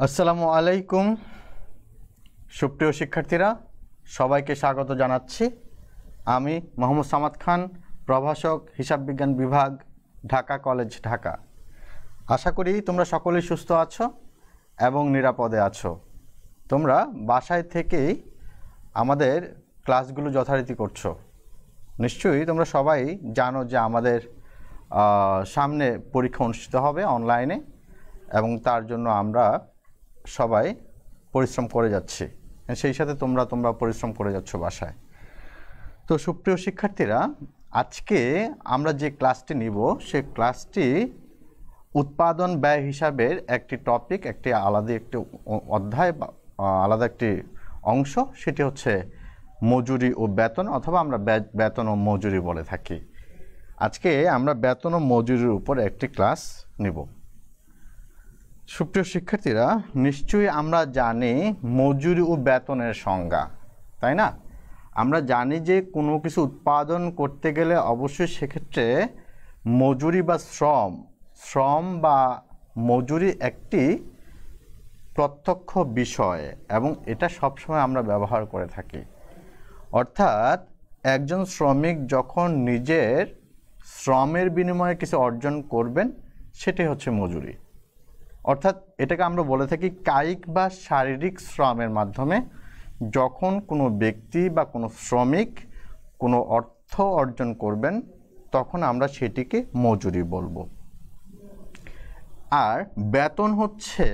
আসসালামু আলাইকুম সুপ্রিয় শিক্ষার্থীরা, সবাইকে স্বাগত জানাচ্ছি। আমি মোহাম্মদ সামাদ খান, প্রভাষক, হিসাব বিজ্ঞান বিভাগ, ঢাকা কলেজ, ঢাকা। আশা করি তোমরা সকলেই সুস্থ আছো এবং নিরাপদে আছো। তোমরা বাসায় থেকেই আমাদের ক্লাসগুলো যথারীতি করছো। নিশ্চয়ই তোমরা সবাই জানো যে আমাদের সামনে পরীক্ষা অনুষ্ঠিত হবে অনলাইনে, এবং তার জন্য আমরা সবাই পরিশ্রম করে যাচ্ছি। সেই সাথে তোমরা পরিশ্রম করে যাচ্ছ বাসায়। তো সুপ্রিয় শিক্ষার্থীরা, আজকে আমরা যে ক্লাসটি নিব সেই ক্লাসটি উৎপাদন ব্যয় হিসাবের একটি টপিক, একটি আলাদা একটি অধ্যায় বা আলাদা একটি অংশ। সেটি হচ্ছে মজুরি ও বেতন, অথবা আমরা বেতন ও মজুরি বলে থাকি। আজকে আমরা বেতন ও মজুরির উপর একটি ক্লাস নিব। সুপ্রিয় শিক্ষার্থীরা, নিশ্চয়ই আমরা জানি মজুরি ও বেতনের সংজ্ঞা, তাই না? আমরা জানি যে কোনো কিছু উৎপাদন করতে গেলে অবশ্যই সেক্ষেত্রে মজুরি বা শ্রম বা মজুরি একটি প্রত্যক্ষ বিষয়, এবং এটা সবসময় আমরা ব্যবহার করে থাকি। অর্থাৎ একজন শ্রমিক যখন নিজের শ্রমের বিনিময়ে কিছু অর্জন করবেন, সেটাই হচ্ছে মজুরি। অর্থাৎ এটাকে আমরা বলে থাকি কায়িক বা শারীরিক শ্রমের মাধ্যমে যখন কোনো ব্যক্তি বা কোনো শ্রমিক কোনো অর্থ অর্জন করবেন, তখন আমরা সেটিকে মজুরি বলবো। আর বেতন হচ্ছে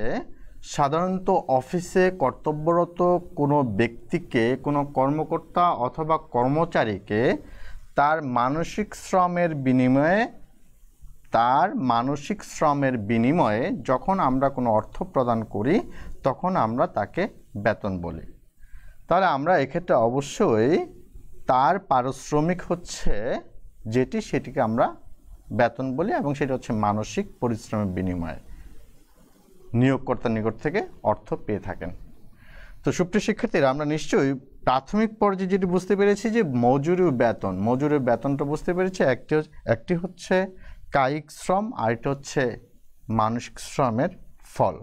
সাধারণত অফিসে কর্তব্যরত কোনো ব্যক্তিকে, কোনো কর্মকর্তা অথবা কর্মচারীকে তার মানসিক শ্রমের বিনিময়ে যখন আমরা কোনো অর্থ প্রদান করি, তখন আমরা তাকে বেতন বলি। তাহলে আমরা এক্ষেত্রে অবশ্যই তার পারিশ্রমিক হচ্ছে সেটিকে আমরা বেতন বলি, এবং সেটা হচ্ছে মানসিক পরিশ্রমের বিনিময়ে নিয়োগকর্তার নিকট থেকে অর্থ পেয়ে থাকেন। তো সুপ্রিয় শিক্ষার্থীরা, আমরা নিশ্চয়ই প্রাথমিক পর্যায়ে যেটি বুঝতে পেরেছি যে মজুরি বেতনটা বুঝতে পেরেছি। একটি হচ্ছে কায়িক শ্রম, আরেকটি হচ্ছে মানসিক শ্রমের ফল।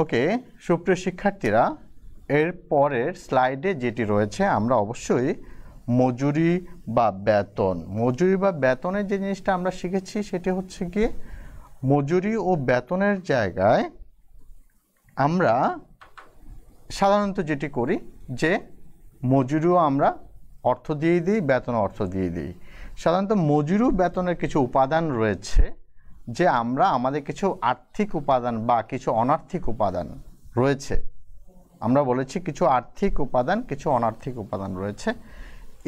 ওকে সুপ্রিয় শিক্ষার্থীরা, এর পরের স্লাইডে যেটি রয়েছে, আমরা অবশ্যই মজুরি বা বেতনের যে জিনিসটা আমরা শিখেছি সেটি হচ্ছে কি, মজুরি ও বেতনের জায়গায় আমরা সাধারণত যেটি করি যে মজুরিও আমরা অর্থ দিয়ে দিই, বেতনও অর্থ দিয়ে দিই। সাধারণত মজুরি ও বেতনের কিছু উপাদান রয়েছে, যে আমরা আমাদের কিছু আর্থিক উপাদান বা কিছু অনার্থিক উপাদান রয়েছে। আমরা বলেছি কিছু আর্থিক উপাদান, কিছু অনার্থিক উপাদান রয়েছে।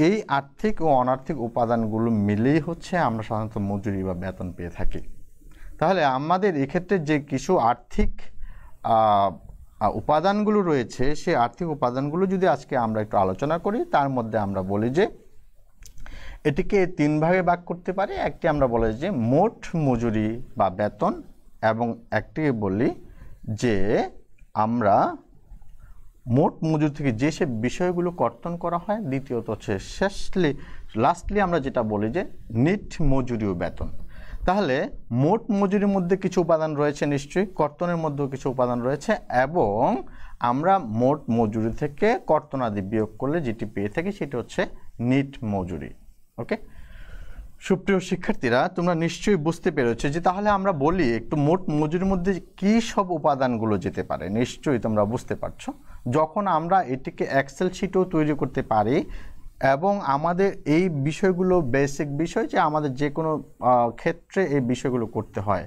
এই আর্থিক ও অনার্থিক উপাদানগুলো মিলেই হচ্ছে আমরা সাধারণত মজুরি বা বেতন পেয়ে থাকি। তাহলে আমাদের এক্ষেত্রে যে কিছু আর্থিক উপাদানগুলো রয়েছে, সেই আর্থিক উপাদানগুলো যদি আজকে আমরা একটু আলোচনা করি, তার মধ্যে আমরা বলি যে এটিকে তিন ভাগে ভাগ করতে পারি। একটি আমরা বলি যে মোট মজুরি বা বেতন, এবং একটি বলি যে আমরা মোট মজুরি থেকে যেসব বিষয়গুলো কর্তন করা হয়। দ্বিতীয়ত হচ্ছে লাস্টলি আমরা যেটা বলি যে নিট মজুরি ও বেতন। তাহলে মোট মজুরির মধ্যে কিছু উপাদান রয়েছে, নিশ্চয়ই কর্তনের মধ্যেও কিছু উপাদান রয়েছে, এবং আমরা মোট মজুরি থেকে কর্তনাদি বিয়োগ করলে যেটি পেয়ে থাকি সেটি হচ্ছে নিট মজুরি। ওকে সুপ্রিয় শিক্ষার্থীরা, তোমরা নিশ্চয়ই বুঝতে পেরেছো যে তাহলে আমরা বলি একটু মোট মজুরির মধ্যে কী সব উপাদানগুলো যেতে পারে। নিশ্চয়ই তোমরা বুঝতে পারছো, যখন আমরা এটিকে এক্সেল শিটও তৈরি করতে পারি, এবং আমাদের এই বিষয়গুলো বেসিক বিষয় যে আমাদের যে কোনো ক্ষেত্রে এই বিষয়গুলো করতে হয়।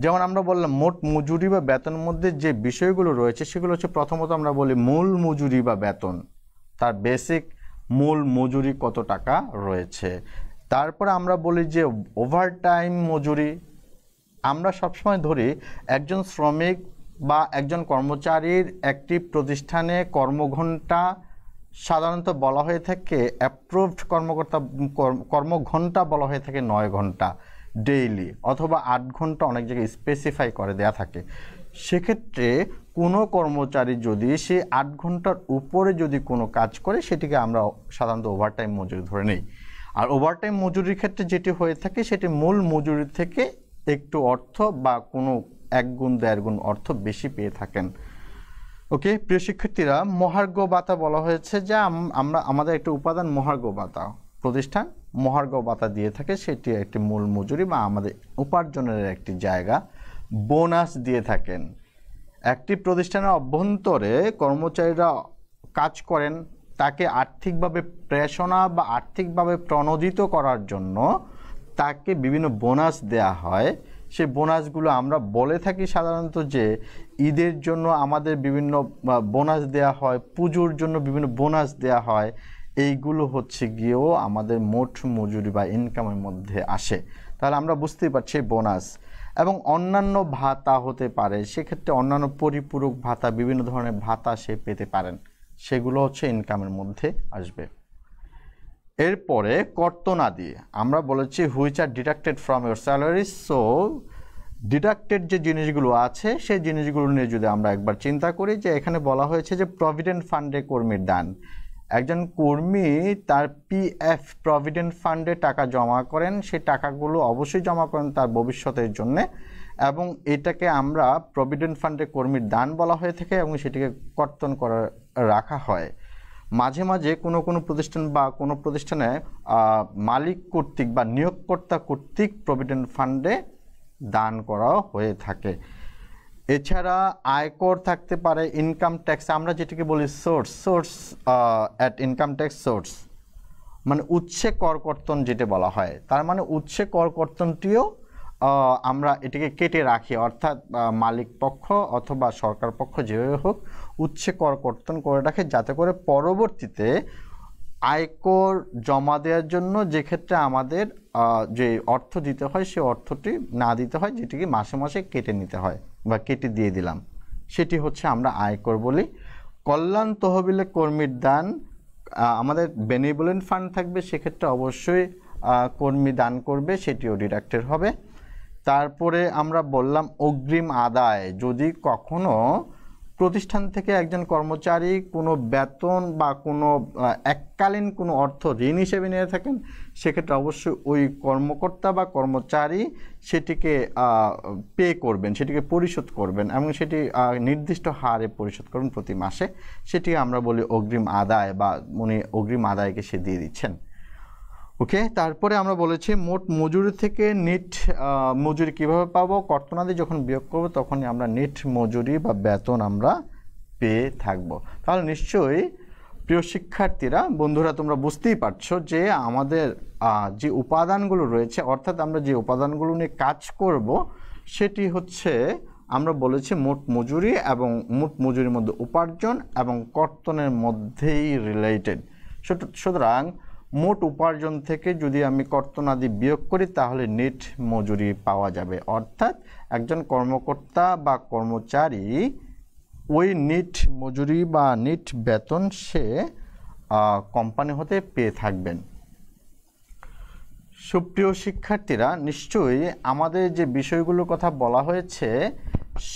যেমন আমরা বললাম মোট মজুরি বা বেতনের মধ্যে যে বিষয়গুলো রয়েছে সেগুলো হচ্ছে, প্রথমত আমরা বলি মূল মজুরি বা বেতন, তার বেসিক মূল মজুরি কত টাকা রয়েছে। তারপরে আমরা বলি যে ওভারটাইম মজুরি। আমরা সবসময় ধরি একজন শ্রমিক বা একজন কর্মচারীর একটি প্রতিষ্ঠানে কর্মঘণ্টা সাধারণত বলা হয়ে থাকে, অ্যাপ্রুভড কর্মঘণ্টা বলা হয়ে থাকে 9 ঘন্টা ডেইলি, অথবা 8 ঘন্টা অনেক জায়গায় স্পেসিফাই করে দেয়া থাকে। সেক্ষেত্রে কোনো কর্মচারী যদি সে 8 ঘন্টার উপরে যদি কোনো কাজ করে, সেটিকে আমরা সাধারণত ওভারটাইম মজুরি ধরে নিই। আর ওভারটাইম মজুরির ক্ষেত্রে যেটি হয়ে থাকে, সেটি মূল মজুরি থেকে একটু অর্থ বা কোনো 1 গুণ 1.5 গুণ অর্থ বেশি পেয়ে থাকেন। ওকে প্রিয় শিক্ষার্থীরা, মহার্ঘ ভাতা বলা হয়েছে যে আমাদের একটা উপাদান মহার্ঘ ভাতা, প্রতিষ্ঠান মহার্ঘ ভাতা দিয়ে থাকে, সেটি একটি মূল মজুরি বা আমাদের উপার্জনের একটি জায়গা। বোনাস দিয়ে থাকেন। একটি প্রতিষ্ঠানের অভ্যন্তরে কর্মচারীরা কাজ করেন, তাকে আর্থিকভাবে প্রেরণা বা আর্থিকভাবে প্রণোদিত করার জন্য তাকে বিভিন্ন বোনাস দেয়া হয়। সেই বোনাসগুলো আমরা বলে থাকি সাধারণত যে ঈদের জন্য আমাদের বিভিন্ন বোনাস দেয়া হয়, পুজোর জন্য বিভিন্ন বোনাস দেয়া হয়। এইগুলো হচ্ছে গিয়েও আমাদের মোট মজুরি বা ইনকামের মধ্যে আসে। তাহলে আমরা বুঝতেই পারছি বোনাস এবং অন্যান্য ভাতা হতে পারে, সেক্ষেত্রে অন্যান্য পরিপূরক ভাতা, বিভিন্ন ধরনের ভাতা সে পেতে পারেন, সেগুলো হচ্ছে ইনকামের মধ্যে আসবে। এরপরে কর্তনাদি আমরা বলেছি which are deducted from your salary. So deducted যে জিনিসগুলো আছে সেই জিনিসগুলো নিয়ে যদি আমরা একবার চিন্তা করি, যে এখানে বলা হয়েছে যে প্রভিডেন্ট ফান্ডে কর্মীর দান। একজন কর্মী তার পিএফ প্রভিডেন্ট ফান্ডে টাকা জমা করেন, সেই টাকাগুলো অবশ্যই জমা করেন তার ভবিষ্যতের জন্যে, এবং এটাকে আমরা প্রভিডেন্ট ফান্ডে কর্মীর দান বলা হয়ে থাকে এবং সেটিকে কর্তন করা রাখা হয়। মাঝে মাঝে কোনো কোনো প্রতিষ্ঠান বা কোনো প্রতিষ্ঠানে মালিক কর্তৃক বা নিয়োগকর্তা কর্তৃক প্রভিডেন্ট ফান্ডে দান করা হয়ে থাকে। এছাড়া আয়কর থাকতে পারে, ইনকাম ট্যাক্স আমরা যেটিকে বলি source at income tax source, মানে উৎসে কর কর্তন যেটা বলা হয়, তার মানে উৎসে কর কর্তনটিও আমরা এটিকে কেটে রাখি, অর্থাৎ মালিক পক্ষ অথবা সরকার পক্ষ যেভাবে হোক উৎসে কর কর্তন করে রাখে, যাতে করে পরবর্তীতে আয়কর জমা দেওয়ার জন্য যে ক্ষেত্রে আমাদের যে অর্থ দিতে হয় সে অর্থটি না দিতে হয়, যেটিকে মাসে মাসে কেটে নিতে হয় বা কেটে দিয়ে দিলাম, সেটি হচ্ছে আমরা আয়কর বলি। কল্যাণ তহবিলে কর্মীর দান, আমাদের বেনিভোলেন্ট ফান্ড থাকবে, সেক্ষেত্রে অবশ্যই কর্মী দান করবে, সেটিও ডিডাক্টেড হবে। তারপরে আমরা বললাম অগ্রিম আদায়, যদি কখনো প্রতিষ্ঠান থেকে একজন কর্মচারী কোনো বেতন বা কোনো এককালীন কোনো অর্থ ঋণ হিসেবে নিয়ে থাকেন, সেক্ষেত্রে অবশ্যই ওই কর্মকর্তা বা কর্মচারী সেটিকে পে করবেন, সেটিকে পরিশোধ করবেন এবং সেটি নির্দিষ্ট হারে পরিশোধ করবেন প্রতি মাসে, সেটি আমরা বলি অগ্রিম আদায় বা উনি অগ্রিম আদায়কে সে দিয়ে দিচ্ছেন। ওকে, তারপরে আমরা বলেছি মোট মজুরি থেকে নিট মজুরি কিভাবে পাবো, কর্তনাদি যখন বিয়োগ করবো তখনই আমরা নিট মজুরি বা বেতন আমরা পেয়ে থাকবো। তাহলে নিশ্চয়ই প্রিয় শিক্ষার্থীরা, বন্ধুরা, তোমরা বুঝতেই পারছো যে আমাদের যে উপাদানগুলো রয়েছে, অর্থাৎ আমরা যে উপাদানগুলো নিয়ে কাজ করব সেটি হচ্ছে আমরা বলেছি মোট মজুরি, এবং মোট মজুরির মধ্যে উপার্জন এবং কর্তনের মধ্যেই রিলেটেড। সুতরাং মোট উপার্জন থেকে যদি আমি কর্তনাদি বিয়োগ করি তাহলে নেট মজুরি পাওয়া যাবে, অর্থাৎ একজন কর্মকর্তা বা কর্মচারী ওই নেট মজুরি বা নেট বেতন সে কোম্পানি হতে পেয়ে থাকবেন। সুপ্রিয় শিক্ষার্থীরা, নিশ্চয়ই আমাদের যে বিষয়গুলোর কথা বলা হয়েছে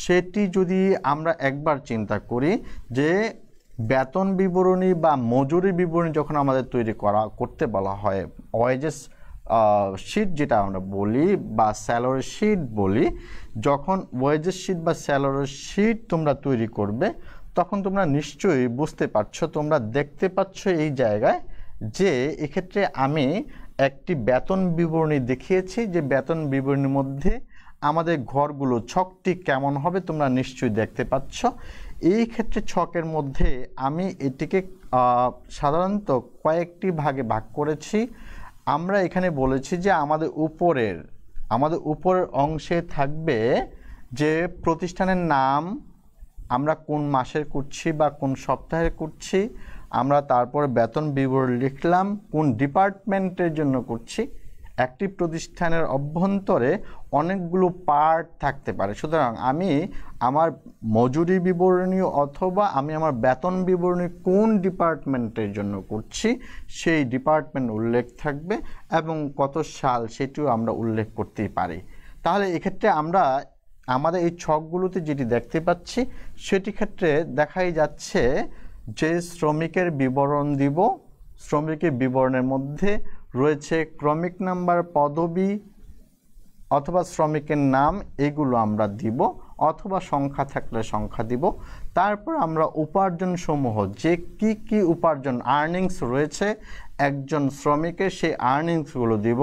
সেটি যদি আমরা একবার চিন্তা করি, যে বেতন বিবরণী বা মজুরি বিবরণী যখন আমাদের করতে বলা হয়, ওয়েজেস শিট যেটা আমরা বলি বা স্যালারি শিট বলি, যখন ওয়েজেস শিট বা স্যালারি শিট তোমরা তৈরি করবে তখন তোমরা নিশ্চয়ই বুঝতে পারছো, তোমরা দেখতে পাচ্ছ এই জায়গায় যে এক্ষেত্রে আমি একটি বেতন বিবরণী দেখিয়েছি, যে বেতন বিবরণীর মধ্যে আমাদের ঘরগুলো ছকটি কেমন হবে তোমরা নিশ্চয়ই দেখতে পাচ্ছ। এই ক্ষেত্রে ছকের মধ্যে আমি এটিকে সাধারণত কয়েকটি ভাগে ভাগ করেছি। আমরা এখানে বলেছি যে আমাদের উপরের অংশে থাকবে যে প্রতিষ্ঠানের নাম, আমরা কোন মাসের করছি বা কোন সপ্তাহে করছি, আমরা তারপরে বেতন বিবরণী লিখলাম, কোন ডিপার্টমেন্টের জন্য করছি। একটি প্রতিষ্ঠানের অভ্যন্তরে অনেকগুলো পার্ট থাকতে পারে, সুতরাং আমি আমার মজুরি বিবরণী অথবা আমি আমার বেতন বিবরণী কোন ডিপার্টমেন্টের জন্য করছি সেই ডিপার্টমেন্ট উল্লেখ থাকবে এবং কত সাল সেটিও আমরা উল্লেখ করতেই পারি। তাহলে এক্ষেত্রে আমরা আমাদের এই ছকগুলোতে যেটি দেখতে পাচ্ছি সেটি ক্ষেত্রে দেখাই যাচ্ছে যে শ্রমিকের বিবরণ দিব, শ্রমিকের বিবরণের মধ্যে রয়েছে ক্রমিক নাম্বার, পদবি অথবা শ্রমিকের নাম, এগুলো আমরা দিব, অথবা সংখ্যা থাকলে সংখ্যা দিব। তারপর আমরা উপার্জন সমূহ যে কি কি উপার্জন আর্নিংস রয়েছে একজন শ্রমিকের সেই আর্নিংসগুলো দিব।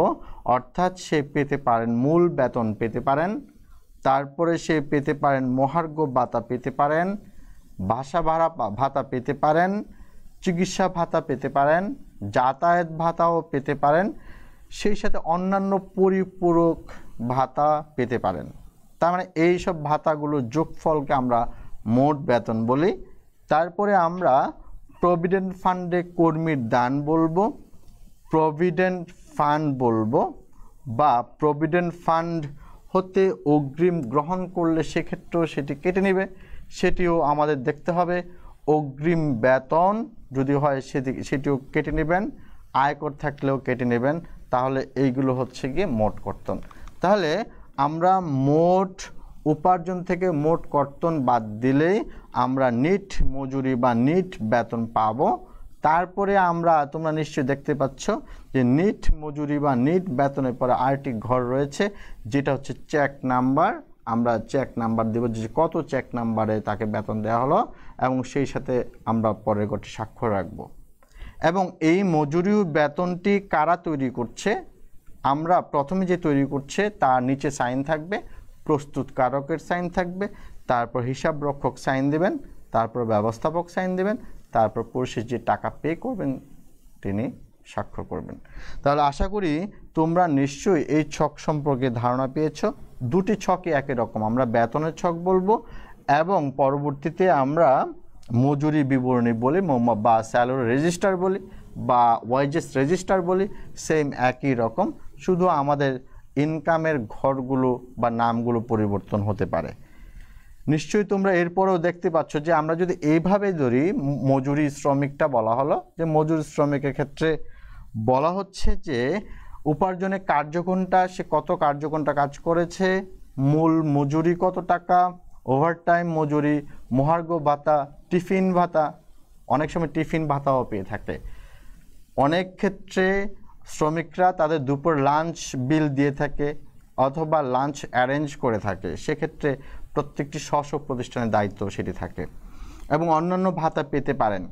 অর্থাৎ সে পেতে পারেন মূল বেতন পেতে পারেন, তারপরে সে পেতে পারেন মহার্ঘ ভাতা পেতে পারেন, বাসা ভাড়া ভাতা পেতে পারেন, চিকিৎসা ভাতা পেতে পারেন, যাতায়াত ভাতাও পেতে পারেন, সেই সাথে অন্যান্য পরিপূরক ভাতা পেতে পারেন। তার মানে এই সব ভাতাগুলোর যোগফলকে আমরা মোট বেতন বলি। তারপরে আমরা প্রভিডেন্ট ফান্ডে কর্মীর দান বলবো, প্রভিডেন্ট ফান্ড বলবো, বা প্রভিডেন্ট ফান্ড হতে অগ্রিম গ্রহণ করলে সেক্ষেত্রেও সেটি কেটে নেবে, সেটিও আমাদের দেখতে হবে। অগ্রিম বেতন যদি হয় সেটিও কেটে নেবেন, আয়কর থাকলেও কেটে নেবেন। তাহলে এইগুলো হচ্ছে গিয়ে মোট কর্তন। তাহলে আমরা মোট উপার্জন থেকে মোট কর্তন বাদ দিলেই আমরা নিট মজুরি বা নিট বেতন পাবো। তারপরে আমরা তোমরা নিশ্চয়ই দেখতে পাচ্ছ যে নিট মজুরি বা নিট বেতনের পরে আরেকটি ঘর রয়েছে যেটা হচ্ছে চেক নাম্বার। আমরা চেক নাম্বার দেব যে কত চেক নাম্বারে তাকে বেতন দেওয়া হলো এবং সেই সাথে আমরা পরের ঘরটি স্বাক্ষর রাখব। এবং এই মজুরি বেতনটি কারা তৈরি করছে, আমরা প্রথমে যে তৈরি করছে তার নিচে সাইন থাকবে, প্রস্তুতকারকের সাইন থাকবে, তারপর হিসাব রক্ষক সাইন দেবেন, তারপর ব্যবস্থাপক সাইন দেবেন, তারপর পরিশেষে যে টাকা পে করবেন তিনি স্বাক্ষর করবেন। তাহলে আশা করি তোমরা নিশ্চয়ই এই ছক সম্পর্কে ধারণা পেয়েছো। দুটি ছকই একই রকম, আমরা বেতনের ছক বলবো এবং পরবর্তীতে আমরা মজুরি বিবরণী বলি বা স্যালারি রেজিস্টার বলি বা ওয়াইজেস রেজিস্টার বলি, সেম একই রকম, শুধু আমাদের ইনকামের ঘরগুলো বা নামগুলো পরিবর্তন হতে পারে। নিশ্চয়ই তোমরা এরপরেও দেখতে পাচ্ছ যে আমরা যদি এইভাবে ধরি, মজুরি শ্রমিকটা বলা হলো যে মজুরি শ্রমিকের ক্ষেত্রে বলা হচ্ছে যে উপার্জনের কার্যঘণ্টা, সে কত কার্যঘণ্টা কাজ করেছে, মূল মজুরি কত টাকা, ওভারটাইম মজুরি, মহার্ঘ ভাতা, টিফিন ভাতা, অনেক সময় টিফিন ভাতাও পেয়ে থাকে। অনেক ক্ষেত্রে শ্রমিকরা তাদের দুপুর লাঞ্চ বিল দিয়ে থাকে অথবা লাঞ্চ অ্যারেঞ্জ করে থাকে, সেক্ষেত্রে প্রত্যেকটি স্ব প্রতিষ্ঠানের দায়িত্ব সেটি থাকে এবং অন্যান্য ভাতা পেতে পারেন।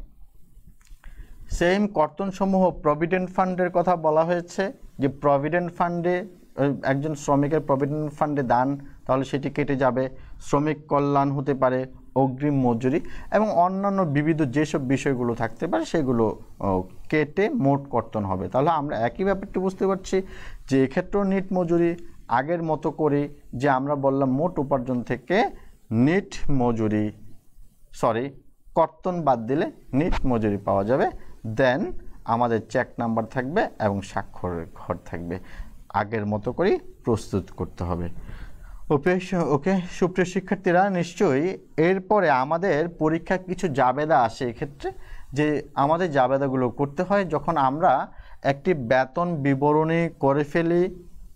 সেম কর্তনসমূহ প্রভিডেন্ট ফান্ডের কথা বলা হয়েছে যে প্রভিডেন্ট ফান্ডে একজন শ্রমিকের প্রভিডেন্ট ফান্ডে দান, তাহলে সেটি কেটে যাবে। শ্রমিক কল্যাণ হতে পারে, অগ্রিম মজুরি এবং অন্যান্য বিবিধ যেসব বিষয়গুলো থাকতে পারে সেগুলো কেটে মোট কর্তন হবে। তাহলে আমরা একই ব্যাপারটি বুঝতে পারছি যে এক্ষেত্রেও নিট মজুরি আগের মতো করে যে আমরা বললাম মোট উপার্জন থেকে নিট মজুরি কর্তন বাদ দিলে নিট মজুরি পাওয়া যাবে। দেন আমাদের চেক নাম্বার থাকবে এবং স্বাক্ষরের ঘর থাকবে, আগের মতো করেই প্রস্তুত করতে হবে। ওকে সুপ্রিয় শিক্ষার্থীরা, নিশ্চয়ই এরপরে আমাদের পরীক্ষায় কিছু জাবেদা আসে এক্ষেত্রে, যে আমাদের জাবেদাগুলো করতে হয় যখন আমরা একটি বেতন বিবরণী করে ফেলি,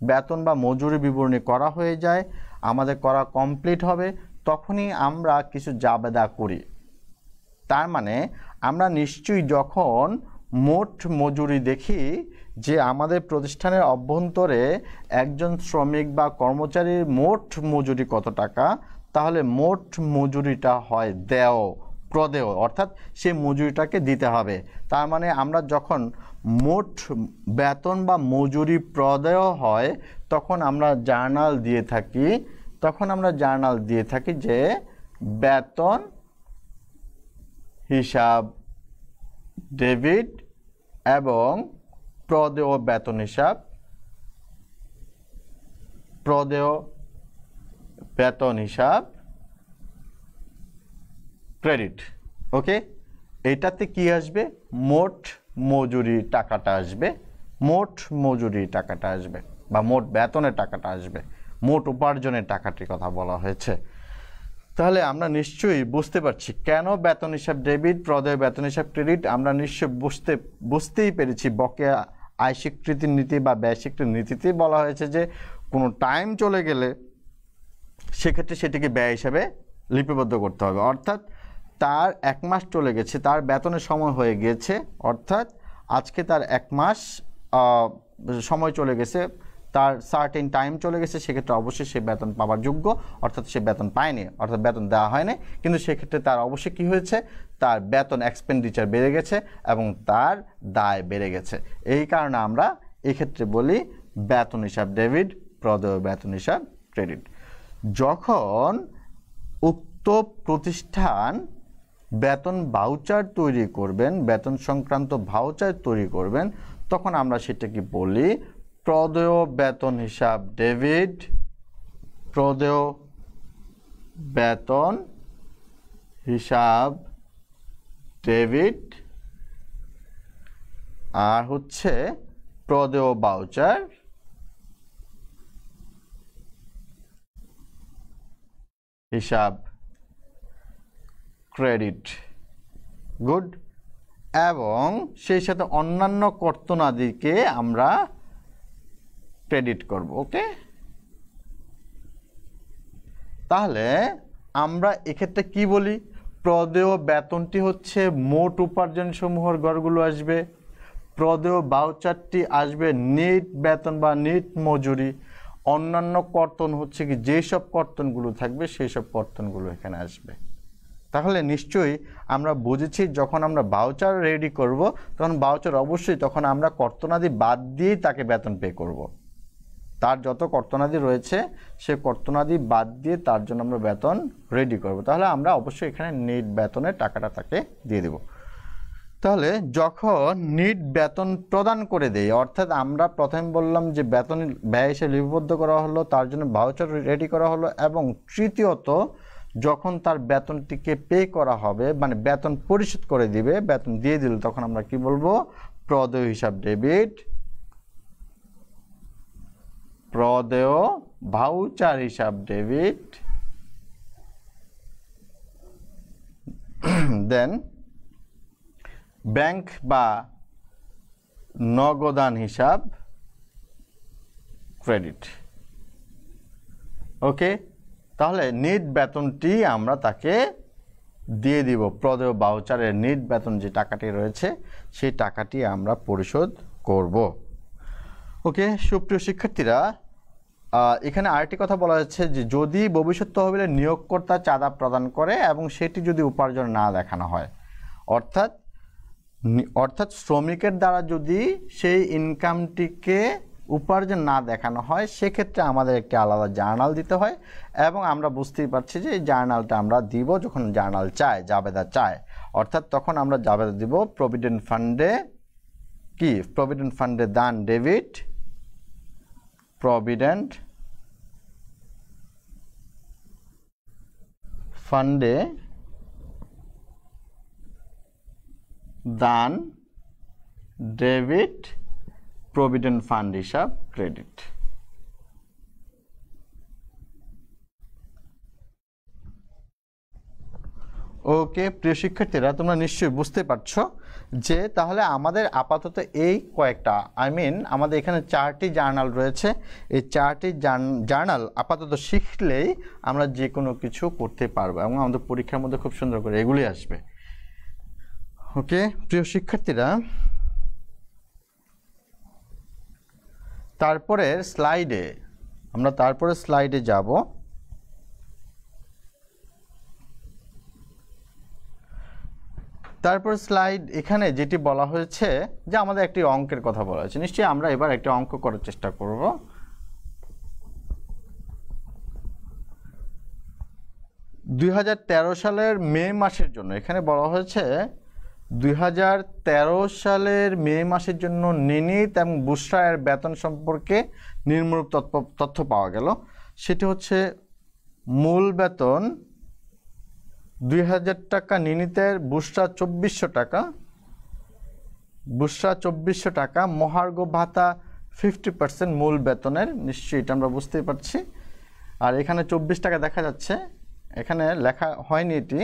বেতন বা মজুরি বিবরণী করা হয়ে যায়, আমাদের করা কমপ্লিট হবে, তখনই আমরা কিছু জাবেদা করি। তার মানে আমরা নিশ্চয়ই যখন মোট মজুরি দেখি যে আমাদের প্রতিষ্ঠানের অভ্যন্তরে একজন শ্রমিক বা কর্মচারীর মোট মজুরি কত টাকা, তাহলে মোট মজুরিটা হয় প্রদেয়, অর্থাৎ সেই মজুরিটাকে দিতে হবে। তার মানে আমরা যখন মোট বেতন বা মজুরি প্রদেয় হয় তখন আমরা জার্নাল দিয়ে থাকি, যে বেতন হিসাব ডেবিট এবং প্রদেয় বেতন হিসাব, ক্রেডিট। ওকে, এইটাতে কি আসবে? মোট মজুরি টাকাটা আসবে, বা মোট বেতনের টাকাটা আসবে, মোট উপার্জনের টাকাটির কথা বলা হয়েছে। তাহলে আমরা নিশ্চয়ই বুঝতে পারছি কেন বেতন হিসাব ডেবিট, প্রদেয় বেতন হিসাব ক্রেডিট। আমরা নিশ্চয় বুঝতেই পেরেছি বকেয়া আয় স্বীকৃতির নীতি বা ব্যয় স্বীকৃতির নীতিতে বলা হয়েছে যে কোনো টাইম চলে গেলে সেক্ষেত্রে সেটিকে ব্যয় হিসাবে লিপিবদ্ধ করতে হবে। অর্থাৎ তার 1 মাস চলে গেছে, তার বেতনের সময় হয়ে গিয়েছে, অর্থাৎ আজকে তার 1 মাস সময় চলে গেছে, তার সার্টেন টাইম চলে গেছে, সেক্ষেত্রে অবশ্যই সে বেতন পাওয়ার যোগ্য, অর্থাৎ সে বেতন পায়নি, অর্থাৎ বেতন দেওয়া হয়নি, কিন্তু সেক্ষেত্রে তার অবশ্যই কী হয়েছে, তার বেতন এক্সপেন্ডিচার বেড়ে গেছে এবং তার দায় বেড়ে গেছে। এই কারণে আমরা এক্ষেত্রে বলি বেতন হিসাব ডেবিট, প্রদেয় বেতন হিসাব ক্রেডিট। যখন উক্ত প্রতিষ্ঠান বেতন ভাউচার তৈরি করবেন, বেতন সংক্রান্ত ভাউচার তৈরি করবেন, তখন আমরা সেটাকে বলি প্রদেয় বেতন হিসাব ডেবিট, প্রদেয় বেতন হিসাব ডেবিট, আর হচ্ছে প্রদেয় ভাউচার হিসাব ক্রেডিট। গুড। এবং সেই সাথে অন্যান্য কর্তনাদিকে আমরা ক্রেডিট করব। ওকে, তাহলে আমরা এক্ষেত্রে কি বলি, প্রদেয় বেতনটি হচ্ছে মোট উপার্জন সমূহের গড়গুলো আসবে, প্রদেয় ভাউচারটি আসবে নিট বেতন বা নিট মজুরি, অন্যান্য কর্তন হচ্ছে কি যেসব কর্তনগুলো থাকবে সেই সব কর্তনগুলো এখানে আসবে। তাহলে নিশ্চয়ই আমরা বুঝেছি যখন আমরা ভাউচার রেডি করব তখন ভাউচার অবশ্যই তখন আমরা কর্তনাদি বাদ দিয়েই তাকে বেতন পে করব। তার যত কর্তনাদি রয়েছে সে কর্তনাদি বাদ দিয়ে তার জন্য আমরা বেতন রেডি করব। তাহলে আমরা অবশ্যই এখানে নিট বেতনের টাকাটা তাকে দিয়ে দেব। তাহলে যখন নিট বেতন প্রদান করে দেই, অর্থাৎ আমরা প্রথমে বললাম যে বেতন ব্যয় হিসেবে লিপিবদ্ধ করা হলো, তার জন্য ভাউচার রেডি করা হলো, এবং তৃতীয়ত যখন তার বেতনটিকে পে করা হবে, মানে বেতন পরিশোধ করে দিবে, বেতন দিয়ে দিল, তখন আমরা কি বলবো, প্রদেয় হিসাব ডেবিট, প্রদেয় ভাউচার হিসাব ডেবিট, দেন ব্যাংক বা নগদান হিসাব ক্রেডিট। ওকে, তাহলে নিট বেতনটি আমরা তাকে দিয়ে দিব, প্রদেয় ভাউচারের নিট বেতন যে টাকাটি রয়েছে সেই টাকাটি আমরা পরিশোধ করব। ওকে সুপ্রিয় শিক্ষার্থীরা, এখানে আরেকটি কথা বলা হচ্ছে যে যদি ভবিষ্যৎ তহবিলে নিয়োগকর্তা চাঁদা প্রদান করে এবং সেটি যদি উপার্জন না দেখানো হয়, অর্থাৎ শ্রমিকের দ্বারা যদি সেই ইনকামটিকে উপার্জন না দেখানো হয়, সেক্ষেত্রে আমাদের একটি আলাদা জার্নাল দিতে হয়, এবং আমরা বুঝতেই পারছি যে এই জার্নালটা আমরা দিব যখন জার্নাল চায়, জাবেদা চায়, অর্থাৎ তখন আমরা জাবেদা দিব প্রভিডেন্ট ফান্ডে, কি প্রভিডেন্ট ফান্ডে দান ডেবিট, প্রভিডেন্ট ফান্ডে দান ডেবিট, প্রভিডেন্ট ফান্ড হিসাব ক্রেডিট। ওকে প্রিয় শিক্ষার্থীরা, তোমরা নিশ্চয়ই বুঝতে পারছো যে তাহলে আমাদের আপাতত এই কয়েকটা, আমাদের এখানে 4টি জার্নাল রয়েছে, এই 4টি জার্নাল আপাতত শিখলেই আমরা যে কোনো কিছু করতে পারবো এবং আমাদের পরীক্ষার মধ্যে খুব সুন্দর করে এগুলি আসবে। ওকে প্রিয় শিক্ষার্থীরা, তারপরের স্লাইডে যাব। তারপর স্লাইড এখানে যেটি বলা হয়েছে যে আমাদের একটি অঙ্কের কথা বলা হয়েছে, নিশ্চয়ই আমরা এবার একটি অঙ্ক করার চেষ্টা করব। 2013 সালের মে মাসের জন্য এখানে বলা হয়েছে 2013 সালের মে মাসের জন্য নিনিত এবং বুশরায়ের বেতন সম্পর্কে নিম্নরূপ তথ্য পাওয়া গেল। সেটি হচ্ছে মূল বেতন 2000 টাকা, নিনিতের বুশরা 2400 টাকা, মহার্ঘ ভাতা 50% মূল বেতনের, নিশ্চয়ই এটা আমরা বুঝতেই পারছি। আর এখানে 24 টাকা দেখা যাচ্ছে, এখানে লেখা হয়নি, এটি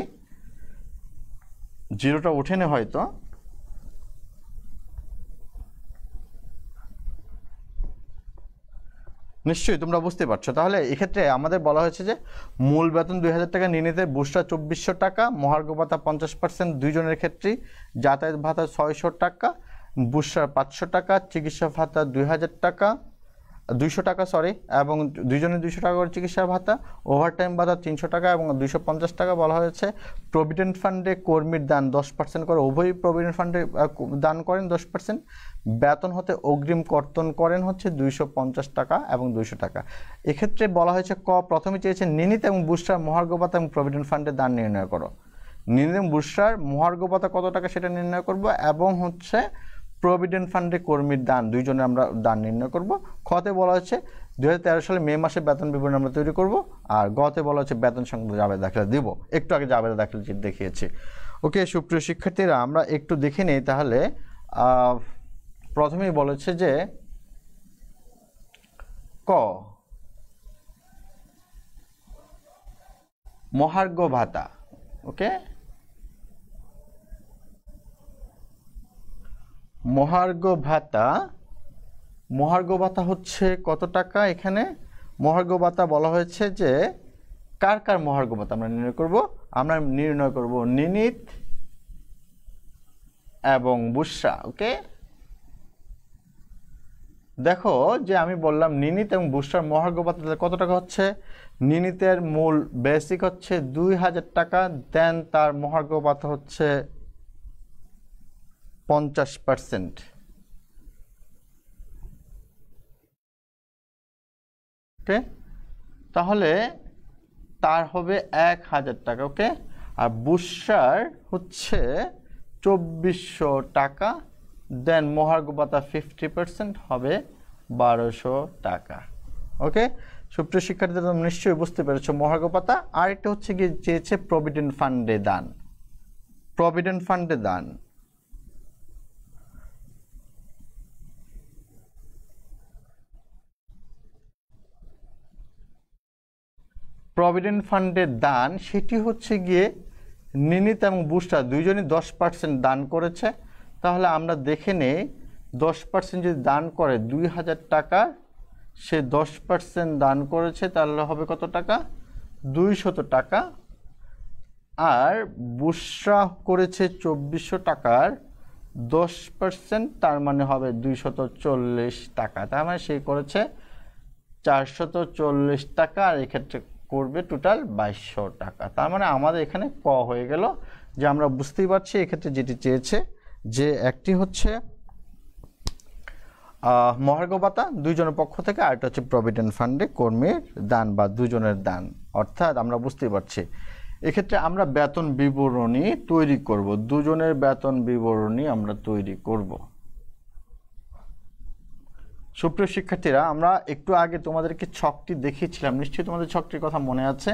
জিরোটা ওঠেনি হয়তো। নিশ্চয়ই তোমরা বুঝতে পারছো। তাহলে এক্ষেত্রে আমাদের বলা হয়েছে যে মূল বেতন 2000 টাকা, নিনিতে বুশরা 2400 টাকা, মহার্ঘ ভাতা 50% দুইজনের ক্ষেত্রেই, যাতায়াত ভাতা 600 টাকা, বুশরা 500 টাকা, চিকিৎসা ভাতা 2000 টাকা, 200 টাকা সরি, এবং দুইজনে 200 টাকা করে চিকিৎসা ভাতা, ওভারটাইম ভাতা 300 টাকা এবং 250 টাকা বলা হয়েছে। প্রভিডেন্ট ফান্ডে কর্মীর দান 10% করে, উভয়ই প্রভিডেন্ট ফান্ডে দান করেন 10%। বেতন হতে অগ্রিম কর্তন করেন হচ্ছে 250 টাকা এবং 200 টাকা। এক্ষেত্রে বলা হয়েছে প্রথমে চেয়েছে নিনীত এবং বুস্টার মহার্ঘ ভাতা এবং প্রভিডেন্ট ফান্ডে দান নির্ণয় করো। নিনীত এবং বুস্টার মহার্ঘ ভাতা কত টাকা সেটা নির্ণয় করব, এবং হচ্ছে প্রভিডেন্ট ফান্ডে কর্মীর দান দুইজনে আমরা দান নির্ণয় করব। খতে বলা হচ্ছে 2013 সালে মে মাসে বেতন বিবরণী আমরা তৈরি করব, আর গতে বলা হচ্ছে বেতন সংক্রান্ত জাবেদা দাখিলা দিব। একটু আগে জাবেদা দাখিলা চিঠি দেখিয়েছি। ওকে সুপ্রিয় শিক্ষার্থীরা, আমরা একটু দেখে নিই তাহলে। প্রথমেই বলেছে যে ক মহার্ঘ ভাতা। ওকে, মহার্ঘ ভাতা, মহার্ঘ ভাতা হচ্ছে কত টাকা? এখানে মহার্ঘ ভাতা বলা হয়েছে যে কার কার মহার্ঘ ভাতা আমরা নির্ণয় করব? আমরা নির্ণয় করব নিনীত এবং বুশরা। ওকে, দেখো যে আমি বললাম নিনীত এবং বুশরার মহার্ঘ ভাতা কত টাকা হচ্ছে। নিনীতের মূল বেসিক হচ্ছে 2000 টাকা, দেন তার মহার্ঘ ভাতা হচ্ছে 50%। ওকে, তাহলে তার হবে 1000 টাকা। ওকে, আর বুশরার হচ্ছে 2400 টাকা, দেন মহার্ঘ ভাতা 50% হবে 1200 টাকা। ওকে, সুপ্রিয় শিক্ষার্থীরা তোমরা নিশ্চয়ই বুঝতে পেরেছো মহার্ঘ ভাতা। আর একটা হচ্ছে গিয়ে চেয়েছে প্রভিডেন্ট ফান্ডে দান। প্রভিডেন্ট ফান্ডে দান, প্রভিডেন্ট ফান্ডের দান সেটি হচ্ছে গিয়ে নিনীত এবং বুস্টার দুইজনই 10% দান করেছে। তাহলে আমরা দেখে নেই 10% যদি দান করে 2000 টাকা, সে 10% দান করেছে, তাহলে হবে কত টাকা? 200 টাকা। আর বুশরা করেছে 2400 টাকার 10%, তার মানে হবে 240 টাকা। তার মানে সে করেছে 440 টাকা, আর এক্ষেত্রে করবে টোটাল 2200 টাকা। তার মানে আমাদের এখানে ক হয়ে গেল, যে আমরা বুঝতেই পারছি এক্ষেত্রে যেটি চেয়েছে যে একটি হচ্ছে মহার্ঘ ভাতা দুইজনের পক্ষ থেকে, আর একটা হচ্ছে প্রভিডেন্ট ফান্ডে কর্মীর দান বা দুজনের দান। অর্থাৎ আমরা বুঝতেই পারছি এক্ষেত্রে আমরা বেতন বিবরণী তৈরি করব, দুজনের বেতন বিবরণী আমরা তৈরি করব। সুপ্রিয় শিক্ষার্থীরা, আমরা একটু আগে তোমাদেরকে ছকটি দেখিয়েছিলাম, নিশ্চয়ই তোমাদের ছকটির কথা মনে আছে।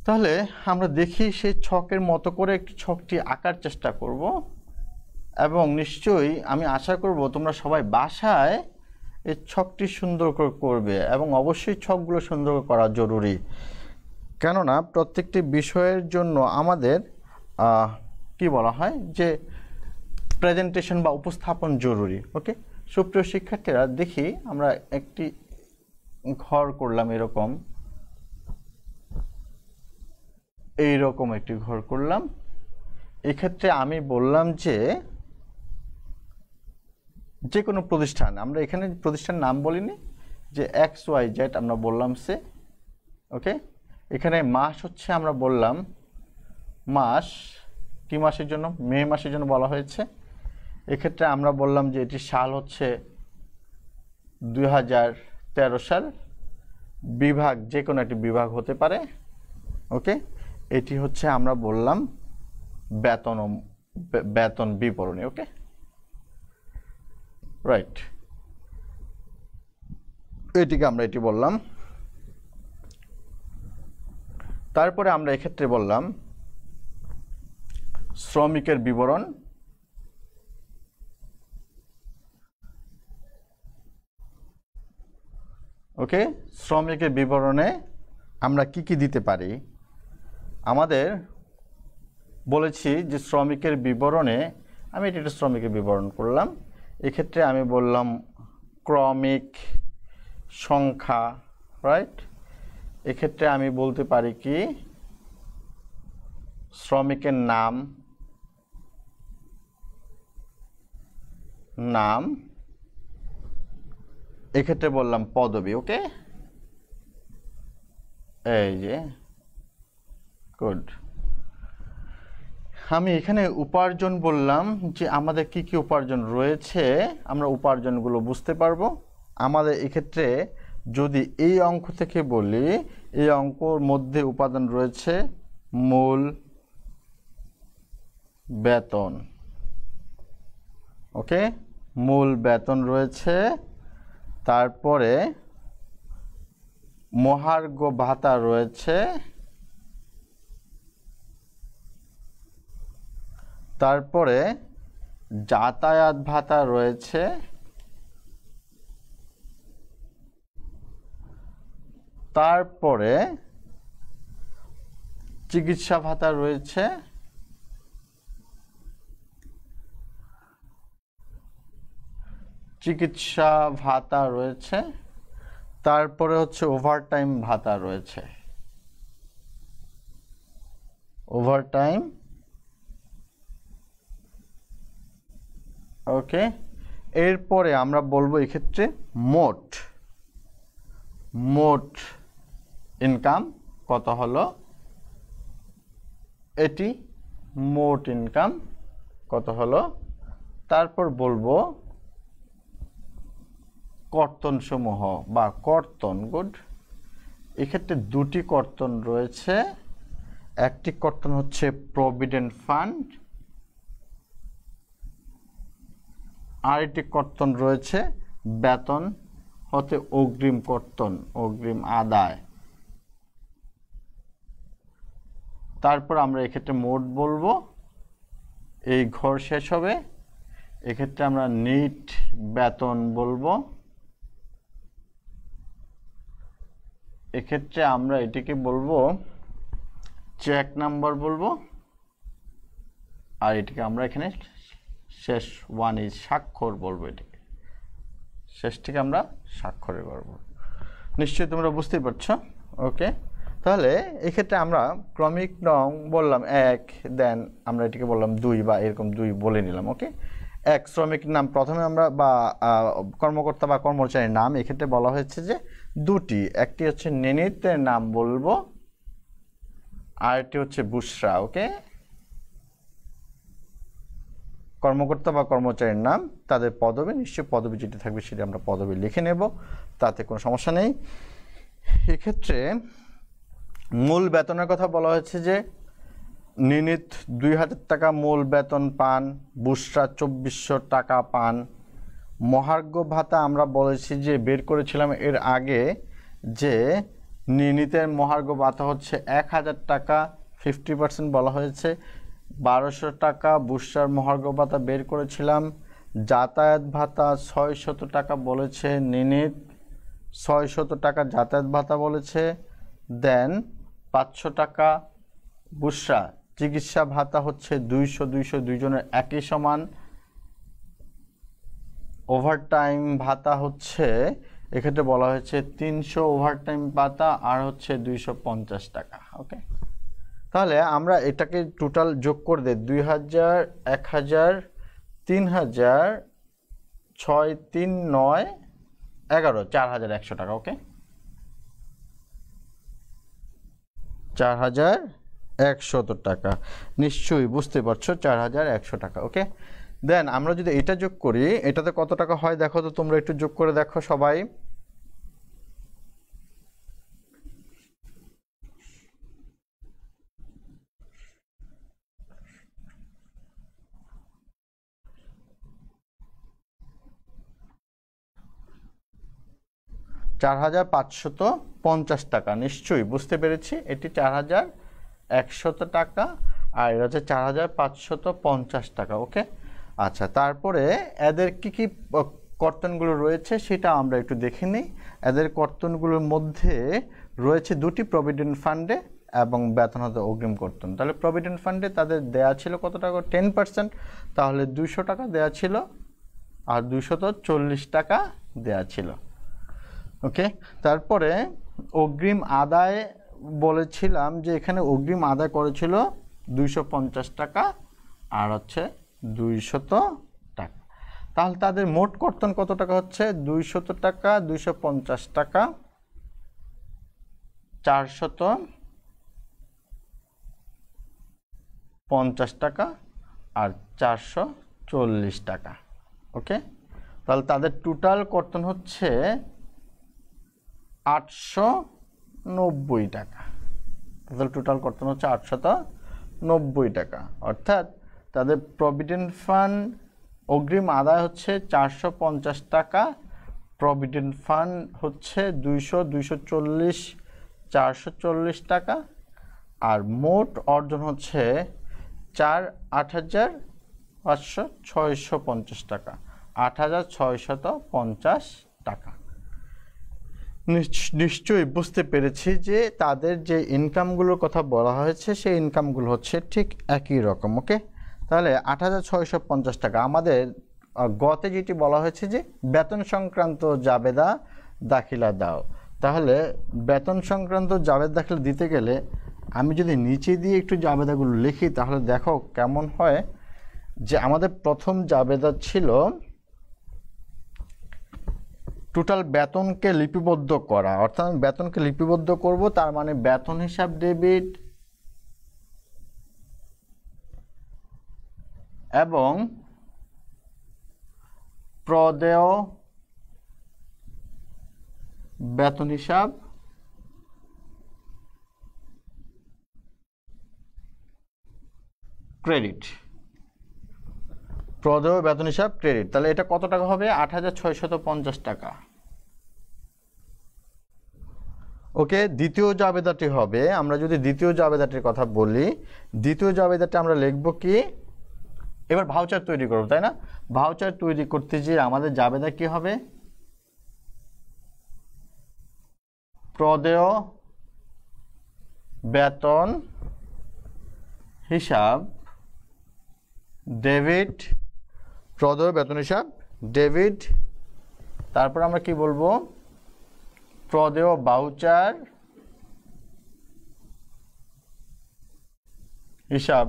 তাহলে আমরা দেখি সেই ছকের মতো করে একটু ছকটি আঁকার চেষ্টা করব, এবং নিশ্চয়ই আমি আশা করব তোমরা সবাই বাসায় এই ছকটি সুন্দর করে করবে, এবং অবশ্যই ছকগুলো সুন্দর করা জরুরি, কেননা প্রত্যেকটি বিষয়ের জন্য আমাদের কি বলা হয় যে প্রেজেন্টেশন বা উপস্থাপন জরুরি। ওকে, সুপ্রিয় শিক্ষার্থীরা, দেখি আমরা একটি ঘর করলাম, এইরকম একটি ঘর করলাম। এক্ষেত্রে আমি বললাম যে কোনো প্রতিষ্ঠান, আমরা এখানে প্রতিষ্ঠান নাম বলিনি, যে XYZ আমরা বললাম সে। ওকে, এখানে মাস হচ্ছে আমরা বললাম মাস, কি মাসের জন্য? মে মাসের জন্য বলা হয়েছে। এক্ষেত্রে আমরা বললাম যে এটি সাল হচ্ছে 2013 সাল, বিভাগ যে কোনো একটি বিভাগ হতে পারে। ওকে, এটি হচ্ছে আমরা বললাম বেতন বিবরণী। ওকে, রাইট, এটিকে আমরা এটি বললাম। তারপরে আমরা এক্ষেত্রে বললাম শ্রমিকের বিবরণ। ওকে, শ্রমিকের বিবরণে আমরা কি কি দিতে পারি? আমাদের বলেছি যে শ্রমিকের বিবরণে আমি এটা শ্রমিকের বিবরণ করলাম। এক্ষেত্রে আমি বললাম ক্রমিক সংখ্যা, রাইট। এক্ষেত্রে আমি বলতে পারি কি শ্রমিকের নাম। এক্ষেত্রে বললাম পদবী। ওকে, এই যে গুড। আমি এখানে উপার্জন বললাম যে আমাদের কি কি উপার্জন রয়েছে, আমরা উপার্জনগুলো বুঝতে পারবো। আমাদের এক্ষেত্রে যদি এই অঙ্ক থেকে বলি, এই অঙ্কর মধ্যে উপাদান রয়েছে মূল বেতন। ওকে, মূল বেতন রয়েছে, তারপরে মহার্ঘ ভাতা রয়েছে, তারপরে যাতায়াত ভাতা রয়েছে, তারপরে চিকিৎসা ভাতা রয়েছে, চিকিৎসা ভাতা রয়েছে, তারপরে হচ্ছে ওভারটাইম ভাতা রয়েছে, ওভারটাইম। ওকে, এরপরে আমরা বলবো এক্ষেত্রে মোট মোট ইনকাম কত হলো, এটি মোট ইনকাম কত হলো। তারপর বলবো কর্তন সমূহ বা কর্তন। গুড, এক্ষেত্রে দুটি কর্তন রয়েছে, একটি কর্তন হচ্ছে প্রভিডেন্ট ফান্ড, আর একটি কর্তন রয়েছে বেতন হতে অগ্রিম কর্তন, অগ্রিম আদায়। তারপর আমরা এক্ষেত্রে মোট বলবো, এই ঘর শেষ হবে। এক্ষেত্রে আমরা নিট বেতন বলবো, এক্ষেত্রে আমরা এটিকে বলবো চেক নাম্বার বলবো, আর এটিকে আমরা এখানে শেষ ওয়ান ইজ স্বাক্ষর বলবো, এটিকে শেষটিকে আমরা স্বাক্ষরে করব। নিশ্চয়ই তোমরা বুঝতেই পারছো। ওকে, তাহলে এক্ষেত্রে আমরা ক্রমিক নং বললাম 1, দেন আমরা এটিকে বললাম 2 বা এরকম 2 বলে নিলাম। ওকে, এক শ্রমিক নাম প্রথমে আমরা বা কর্মকর্তা বা কর্মচারীর নাম, এক্ষেত্রে বলা হয়েছে যে দুটি, একটি হচ্ছে নিনিতের নাম বলবো, আর একটি হচ্ছে বুশরা। ওকে, কর্মকর্তা বা কর্মচারীর নাম, তাদের পদবি, নিশ্চয়ই পদবি যেটি থাকবে সেটি আমরা পদবি লিখে নেব, তাতে কোনো সমস্যা নেই। এক্ষেত্রে মূল বেতনের কথা বলা হয়েছে যে নিনিত 2000 টাকা মূল বেতন পান, বুশরা 2400 টাকা পান। মহার্ঘ ভাতা আমরা বলেছি যে বের করেছিলাম এর আগে যে নিনিতের মহার্ঘ ভাতা হচ্ছে 1000 টাকা, 50% বলা হয়েছে। 1200 টাকা বুশরার মহার্ঘ ভাতা বের করেছিলাম। যাতায়াত ভাতা 600 টাকা বলেছে নিনিত, 600 টাকা যাতায়াত ভাতা বলেছে। দেন 500 টাকা বুশরা। চিকিৎসা ভাতা হচ্ছে 200 দুইজনের একই সমান। ওভারটাইম ভাতা হচ্ছে এক্ষেত্রে বলা হয়েছে 300 ওভারটাইম ভাতা, আর হচ্ছে 250 টাকা। ওকে, তাহলে আমরা এটাকে টোটাল যোগ করে দিই, 2000, 1000, 3000, 6, 3, 9, 11, 4100 টাকা। ওকে, 4100 টাকা, নিশ্চয়ই বুঝতে পারছো, 4100 টাকা। ওকে, দেন আমরা যদি এটা যোগ করি, এটাতে কত টাকা হয় দেখো তো, তোমরা একটু যোগ করে দেখো সবাই। $4550 টাকা, নিশ্চয়ই বুঝতে পেরেছি, এটি 4100 টাকা, আর এটা হচ্ছে 4550 টাকা। ওকে, আচ্ছা, তারপরে এদের কি কি কর্তনগুলো রয়েছে সেটা আমরা একটু দেখে নিই। এদের কর্তনগুলোর মধ্যে রয়েছে দুটি প্রভিডেন্ট ফান্ডে এবং বেতন হতে অগ্রিম কর্তন। তাহলে প্রভিডেন্ট ফান্ডে তাদের দেয়া ছিল কত টাকা, 10%, তাহলে 200 টাকা দেয়া ছিল, আর 240 টাকা দেয়া ছিল। ওকে, তারপরে অগ্রিম আদায় বলেছিলাম যে এখানে অগ্রিম আদায় করেছিল 250 টাকা, আর হচ্ছে 200 টাকা। তাহলে তাদের মোট কর্তন কত টাকা হচ্ছে? 200 টাকা, 250 টাকা, 450 টাকা আর 440 টাকা। ওকে, তাহলে তাদের টোটাল কর্তন হচ্ছে 890 টাকা। তাদের টোটাল কর্তন হচ্ছে 890 টাকা, অর্থাৎ তাদের প্রভিডেন্ট ফান্ড অগ্রিম আদায় হচ্ছে 450 টাকা, প্রভিডেন্ট ফান্ড হচ্ছে 200, 240, 440 টাকা, আর মোট অর্জন হচ্ছে 8,500 টাকা, 8,650 টাকা। নিশ্চয়ই বুঝতে পেরেছি যে তাদের যে ইনকামগুলোর কথা বলা হয়েছে সেই ইনকামগুলো হচ্ছে ঠিক একই রকম। ওকে, তাহলে 8,650 টাকা। আমাদের গতে যেটি বলা হয়েছে যে বেতন সংক্রান্ত জাবেদা দাখিলা দাও, তাহলে বেতন সংক্রান্ত জাবেদা দাখিলা দিতে গেলে আমি যদি নিচে দিয়ে একটু জাবেদাগুলো লিখি তাহলে দেখো কেমন হয়। যে আমাদের প্রথম জাবেদা ছিল টোটাল বেতনকে লিপিবদ্ধ করা, অর্থাৎ আমি বেতনকে লিপিবদ্ধ করব, তার মানে বেতন হিসাব ডেবিট এবং প্রদেয় বেতন হিসাব ক্রেডিট, প্রদেয় বেতন হিসাব ক্রেডিট। তাহলে এটা কত টাকা হবে? 8,650 টাকা। ওকে, দ্বিতীয় জাবেদাটি হবে, আমরা যদি দ্বিতীয় জাবেদাটির কথা বলি, দ্বিতীয় জাবেদাটি আমরা লিখব কি? এবার ভাউচার তৈরি করব, তাই না? ভাউচার তৈরি করতে গিয়ে আমাদের জাবেদা কি হবে? প্রদেয় বেতন হিসাব ডেবিট, প্রদেয় বেতন হিসাব ডেবিট, তারপর আমরা কি বলবো? প্রদেয় ভাউচার হিসাব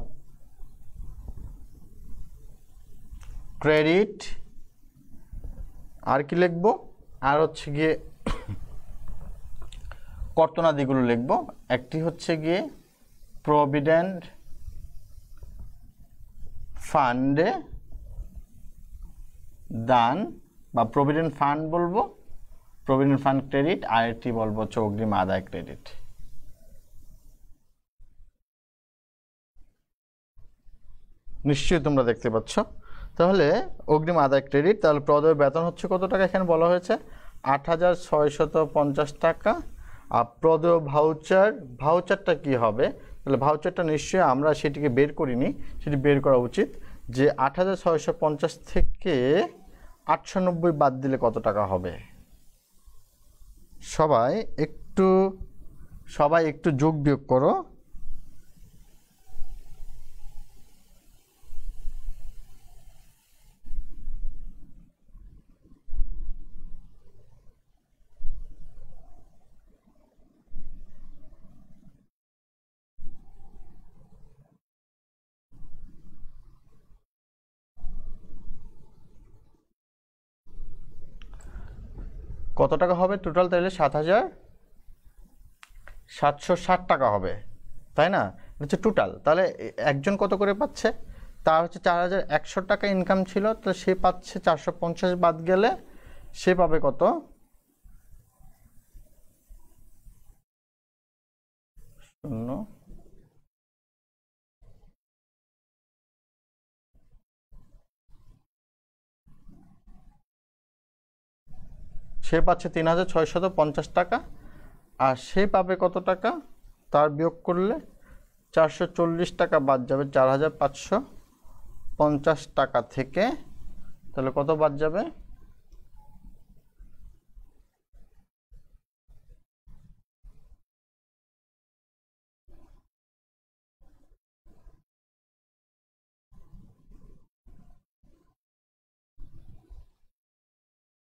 ক্রেডিট। আর কি লিখব? আর হচ্ছে গিয়ে কর্তনাদিগুলো লিখব। একটি হচ্ছে গিয়ে প্রভিডেন্ট ফান্ডে দান বা প্রভিডেন্ট ফান্ড বলবো, প্রভিডেন্ট ফান্ড ক্রেডিট, আর একটি বলবো হচ্ছে অগ্রিম আদায় ক্রেডিট। নিশ্চয়ই তোমরা দেখতে পাচ্ছ। তাহলে অগ্রিম আদায় ক্রেডিট, তাহলে প্রদেয় বেতন হচ্ছে কত টাকা? এখানে বলা হয়েছে 8,650 টাকা। আর প্রদেয় ভাউচার, ভাউচারটা কি হবে? তাহলে ভাউচারটা নিশ্চয়ই আমরা সেটিকে বের করিনি, সেটি বের করা উচিত। যে 8,650 থেকে 890 বাদ দিলে কত টাকা হবে? সবাই একটু যোগ বিয়োগ করো। কত টাকা হবে টোটাল? তাহলে 7,760 টাকা হবে, তাই না? হচ্ছে টোটাল। তাহলে একজন কত করে পাচ্ছে? তার হচ্ছে 4,100 টাকা ইনকাম ছিল, তাহলে সে পাচ্ছে 450 বাদ গেলে সে পাবে কত? শূন্য। সে পাচ্ছে 3,650 টাকা। আর সে পাবে কত টাকা? তার বিয়োগ করলে 440 টাকা বাদ যাবে 4,550 টাকা থেকে। তাহলে কত বাদ যাবে?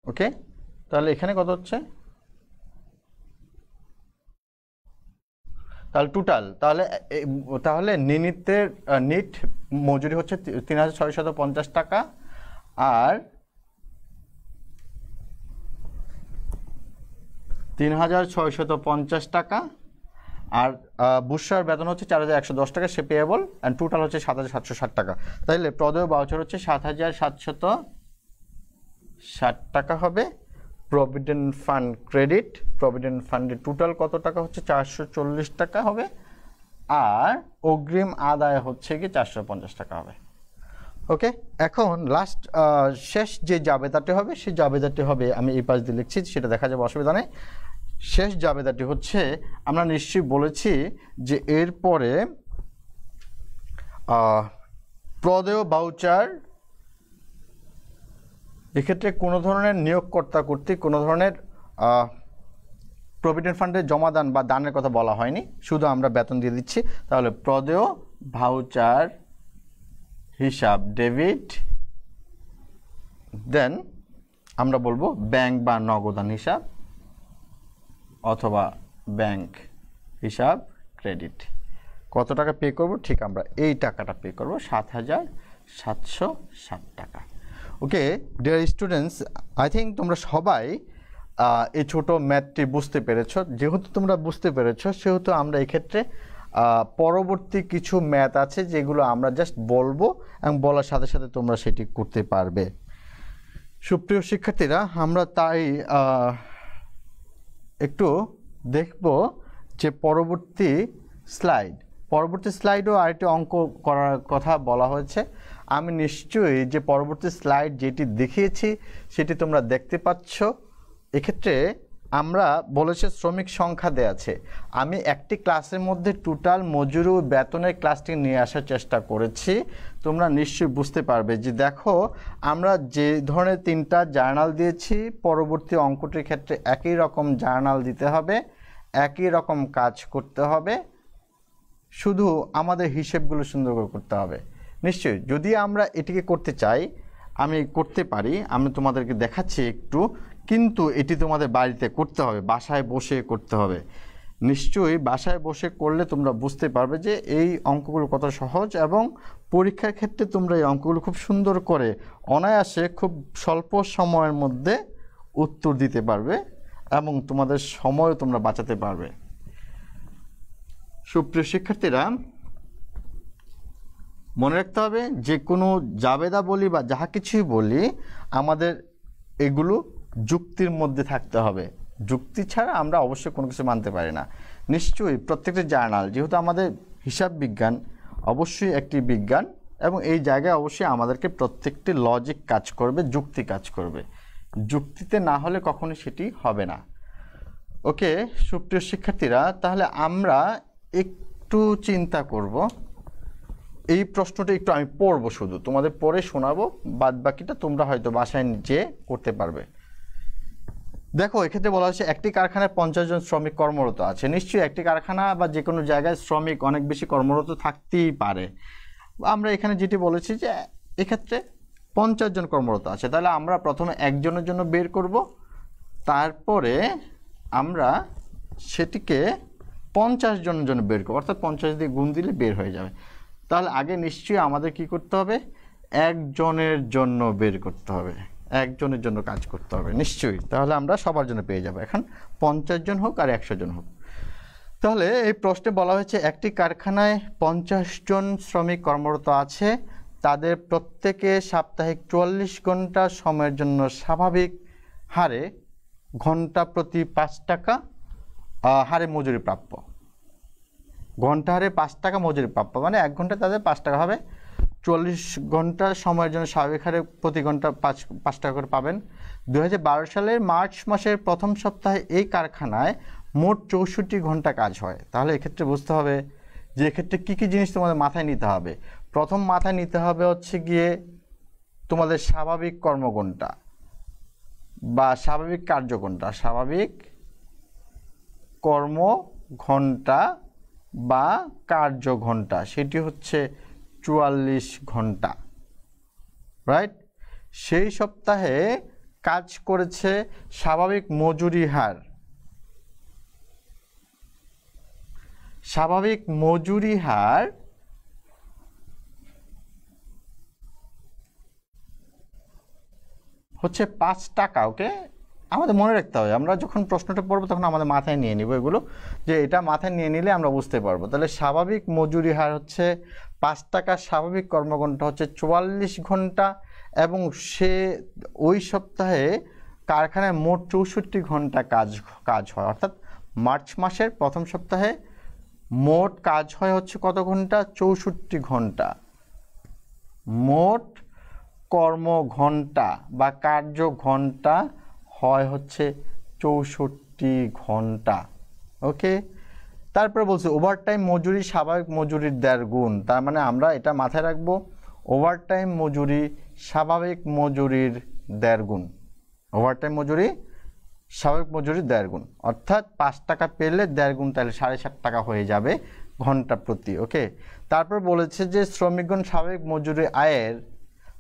ওকে, তাহলে এখানে কত হচ্ছে? তাহলে টোটাল, তাহলে নিট মজুরি হচ্ছে 3,650 টাকা, আর 3,650 টাকা। আর বুসার বেতন হচ্ছে 4,110 টাকা, সে পেয়েবল, অ্যান্ড টোটাল হচ্ছে 7,760 টাকা। তাহলে প্রদেয় ভাউচার হচ্ছে 7,760 টাকা হবে। প্রভিডেন্ট ফান্ড ক্রেডিট, প্রভিডেন্ট ফান্ডের টোটাল কত টাকা হচ্ছে 440 টাকা হবে। আর অগ্রিম আদায় হচ্ছে কি 450 টাকা হবে। ওকে, এখন লাস্ট শেষ যে জাবেদাটি হবে সেই জাবেদাটি হবে, আমি এই পাশ দিয়ে লিখছি, সেটা দেখা যাবে, অসুবিধা নেই। শেষ জাবেদাটি হচ্ছে, আমরা নিশ্চয়ই বলেছি যে এরপরে প্রদেয় ভাউচার এক্ষেত্রে কোনো ধরনের নিয়োগকর্তা কর্তৃক কোনো ধরনের প্রভিডেন্ট ফান্ডে জমাদান বা দানের কথা বলা হয়নি, শুধু আমরা বেতন দিয়ে দিচ্ছি। তাহলে প্রদেয় ভাউচার হিসাব ডেবিট, দেন আমরা বলবো ব্যাংক বা নগদান হিসাব অথবা ব্যাংক হিসাব ক্রেডিট। কত টাকা পে করব? ঠিক আমরা এই টাকাটা পে করব, 7,760 টাকা। Okay dear students, I think তোমরা সবাই এই ছোট ম্যাথটি বুঝতে পেরেছো। যেহেতু তোমরা বুঝতে পেরেছো, সেহেতু আমরা এক্ষেত্রে পরবর্তী কিছু ম্যাথ আছে যেগুলো আমরা জাস্ট বলবো এবং বলার সাথে সাথে তোমরা সেটি করতে পারবে। সুপ্রিয় শিক্ষার্থীরা, আমরা তাই একটু দেখব যে পরবর্তী স্লাইডও আরেকটি অঙ্ক করার কথা বলা হয়েছে। আমি নিশ্চয়ই যে পরবর্তী স্লাইড যেটি দেখিয়েছি সেটি তোমরা দেখতে পাচ্ছ। এক্ষেত্রে আমরা বলেছে শ্রমিক সংখ্যা দেয়া আছে। আমি একটি ক্লাসের মধ্যে টোটাল মজুরি ও বেতনের ক্লাসটি নিয়ে আসার চেষ্টা করেছি। তোমরা নিশ্চয়ই বুঝতে পারবে যে দেখো আমরা যে ধরনের 3টা জার্নাল দিয়েছি, পরবর্তী অঙ্কটির ক্ষেত্রে একই রকম জার্নাল দিতে হবে, একই রকম কাজ করতে হবে, শুধু আমাদের হিসেবগুলো সুন্দর করে করতে হবে। নিশ্চয়ই যদি আমরা এটিকে করতে চাই, আমি করতে পারি, আমি তোমাদেরকে দেখাচ্ছি একটু, কিন্তু এটি তোমাদের বাড়িতে করতে হবে, বাসায় বসে করতে হবে। নিশ্চয়ই বাসায় বসে করলে তোমরা বুঝতে পারবে যে এই অঙ্কগুলো কত সহজ, এবং পরীক্ষার ক্ষেত্রে তোমরা এই অঙ্কগুলো খুব সুন্দর করে অনায়াসে খুব স্বল্প সময়ের মধ্যে উত্তর দিতে পারবে এবং তোমাদের সময়ও তোমরা বাঁচাতে পারবে। সুপ্রিয় শিক্ষার্থীরা, মনে রাখতে হবে যে কোনো জাবেদা বলি বা যাহা কিছুই বলি, আমাদের এগুলো যুক্তির মধ্যে থাকতে হবে। যুক্তি ছাড়া আমরা অবশ্যই কোনো কিছু মানতে পারি না। নিশ্চয়ই প্রত্যেকটা জার্নাল, যেহেতু আমাদের হিসাব বিজ্ঞান অবশ্যই একটি বিজ্ঞান, এবং এই জায়গায় অবশ্যই আমাদেরকে প্রত্যেকটি লজিক কাজ করবে, যুক্তি কাজ করবে। যুক্তিতে না হলে কখনোই সেটি হবে না। ওকে সুপ্রিয় শিক্ষার্থীরা, তাহলে আমরা একটু চিন্তা করব। এই প্রশ্নটা একটু আমি পড়বো, শুধু তোমাদের পড়ে শোনাবো, বাদ বাকিটা তোমরা হয়তো বাসায় নিজে করতে পারবে। দেখো এক্ষেত্রে বলা হচ্ছে একটি কারখানায় 50 জন শ্রমিক কর্মরত আছে। নিশ্চয়ই একটি কারখানা বা যে কোনো জায়গায় শ্রমিক অনেক বেশি কর্মরত থাকতেই পারে। আমরা এখানে যেটি বলেছি যে এক্ষেত্রে 50 জন কর্মরত আছে, তাহলে আমরা প্রথমে একজনের জন্য বের করব, তারপরে আমরা সেটিকে 50 জনের জন্য বের করব, অর্থাৎ 50 দিয়ে গুণ দিলে বের হয়ে যাবে। তাহলে আগে নিশ্চয়ই আমাদের কি করতে হবে? একজনের জন্য বের করতে হবে, একজনের জন্য কাজ করতে হবে নিশ্চয়ই। তাহলে আমরা সবার জন্য পেয়ে যাব। এখন 50 জন হোক আর 100 জন হোক। তাহলে এই প্রশ্নে বলা হয়েছে একটি কারখানায় 50 জন শ্রমিক কর্মরত আছে, তাদের প্রত্যেকে সাপ্তাহিক 44 ঘন্টা সময়ের জন্য স্বাভাবিক হারে ঘন্টা প্রতি 5 টাকা হারে মজুরি প্রাপ্য। ঘন্টা হারে 5 টাকা মজুরি প্রাপ্য, মানে 1 ঘন্টা তাদের 5 টাকা হবে। 40 ঘন্টা সময়ের জন্য স্বাভাবিক হারে প্রতি ঘন্টা 5 টাকা করে পাবেন। 2012 সালের মার্চ মাসের প্রথম সপ্তাহে এই কারখানায় মোট 64 ঘন্টা কাজ হয়। তাহলে এক্ষেত্রে বুঝতে হবে যে এক্ষেত্রে কী কী জিনিস তোমাদের মাথায় নিতে হবে। প্রথম মাথায় নিতে হবে হচ্ছে গিয়ে তোমাদের স্বাভাবিক কর্মঘণ্টা বা স্বাভাবিক কার্যঘণ্টা, স্বাভাবিক কর্মঘণ্টা বা কার্যঘণ্টা, সেটি হচ্ছে 44 ঘন্টা, রাইট? সেই সপ্তাহে কাজ করেছে স্বাভাবিক মজুরি হার, স্বাভাবিক মজুরি হার হচ্ছে 5 টাকা। ওকে, আমাদের মনে রাখতে হবে, আমরা যখন প্রশ্নটা পড়বো তখন আমাদের মাথায় নিয়ে নিব এগুলো, যে এটা মাথায় নিয়ে নিলে আমরা বুঝতে পারবো। তাহলে স্বাভাবিক মজুরি হার হচ্ছে 5 টাকা, স্বাভাবিক কর্মঘণ্টা হচ্ছে 44 ঘন্টা, এবং সে ওই সপ্তাহে কারখানায় মোট 64 ঘন্টা কাজ হয়। অর্থাৎ মার্চ মাসের প্রথম সপ্তাহে মোট কাজ হয় হচ্ছে কত ঘন্টা? 64 ঘন্টা। মোট কর্মঘণ্টা বা কার্য ঘন্টা হয় হচ্ছে 64 ঘন্টা। ওকে, তারপরে বলছে ওভারটাইম মজুরি স্বাভাবিক মজুরির 1.5 গুণ। তার মানে আমরা এটা মাথায় রাখবো, ওভারটাইম মজুরি স্বাভাবিক মজুরির 1.5 গুণ। ওভারটাইম মজুরি স্বাভাবিক মজুরির 1.5 গুণ, অর্থাৎ 5 টাকা পেলে 1.5 গুণ, তাহলে 7.5 টাকা হয়ে যাবে ঘন্টা প্রতি। ওকে, তারপর বলেছে যে শ্রমিকগণ স্বাভাবিক মজুরি আয়ের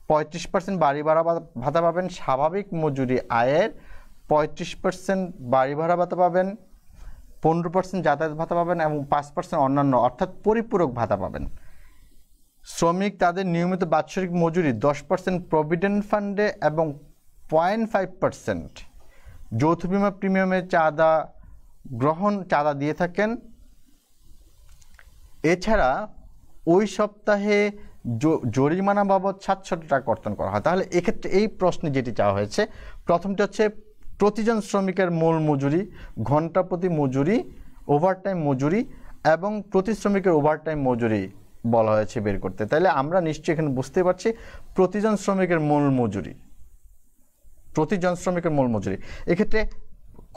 35% বাড়ি ভাড়া ভাতা পাবেন। স্বাভাবিক মজুরি আয়ের 35% বাড়ি ভাড়া ভাতা পাবেন, 15% যাতায়াত ভাতা পাবেন এবং 5% অন্যান্য অর্থাৎ পরিপূরক ভাতা পাবেন। শ্রমিক তাদের নিয়মিত বাৎসরিক মজুরি 10% প্রভিডেন্ট ফান্ডে এবং 0.5% যৌথ বিমা প্রিমিয়ামের চাঁদা দিয়ে থাকেন। এছাড়া ওই সপ্তাহে জরিমানা বাবদ 700 টাকা কর্তন করা হয়। তাহলে এক্ষেত্রে এই প্রশ্নে যেটি চাওয়া হয়েছে, প্রথমটি হচ্ছে প্রতিজন শ্রমিকের মূল মজুরি, ঘন্টা প্রতি মজুরি, ওভারটাইম মজুরি এবং প্রতি শ্রমিকের ওভারটাইম মজুরি বলা হয়েছে বের করতে। তাহলে আমরা নিশ্চয়ই এখানে বুঝতে পারছি প্রতিজন শ্রমিকের মূল মজুরি, প্রতিজন শ্রমিকের মূল মজুরি। এক্ষেত্রে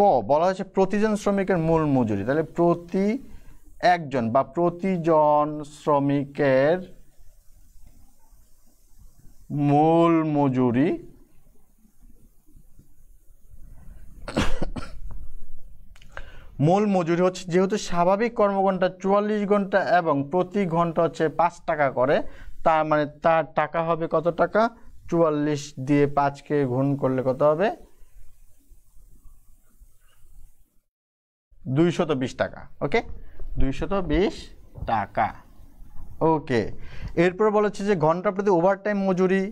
ক বলা হয়েছে প্রতিজন শ্রমিকের মূল মজুরি, তাহলে প্রতি একজন বা প্রতিজন শ্রমিকের মূল মজুরি মূল মজুরি হচ্ছে, যেহেতু স্বাভাবিক কর্মঘণ্টা 44 ঘন্টা এবং প্রতি ঘন্টা হচ্ছে 5 টাকা করে, তার মানে তার টাকা হবে কত টাকা? 44 দিয়ে 5কে গুণ করলে কত হবে? 220 টাকা। ওকে, 220 টাকা। ওকে, এরপর বলেছে যে ঘন্টা প্রতি ওভারটাইম মজুরি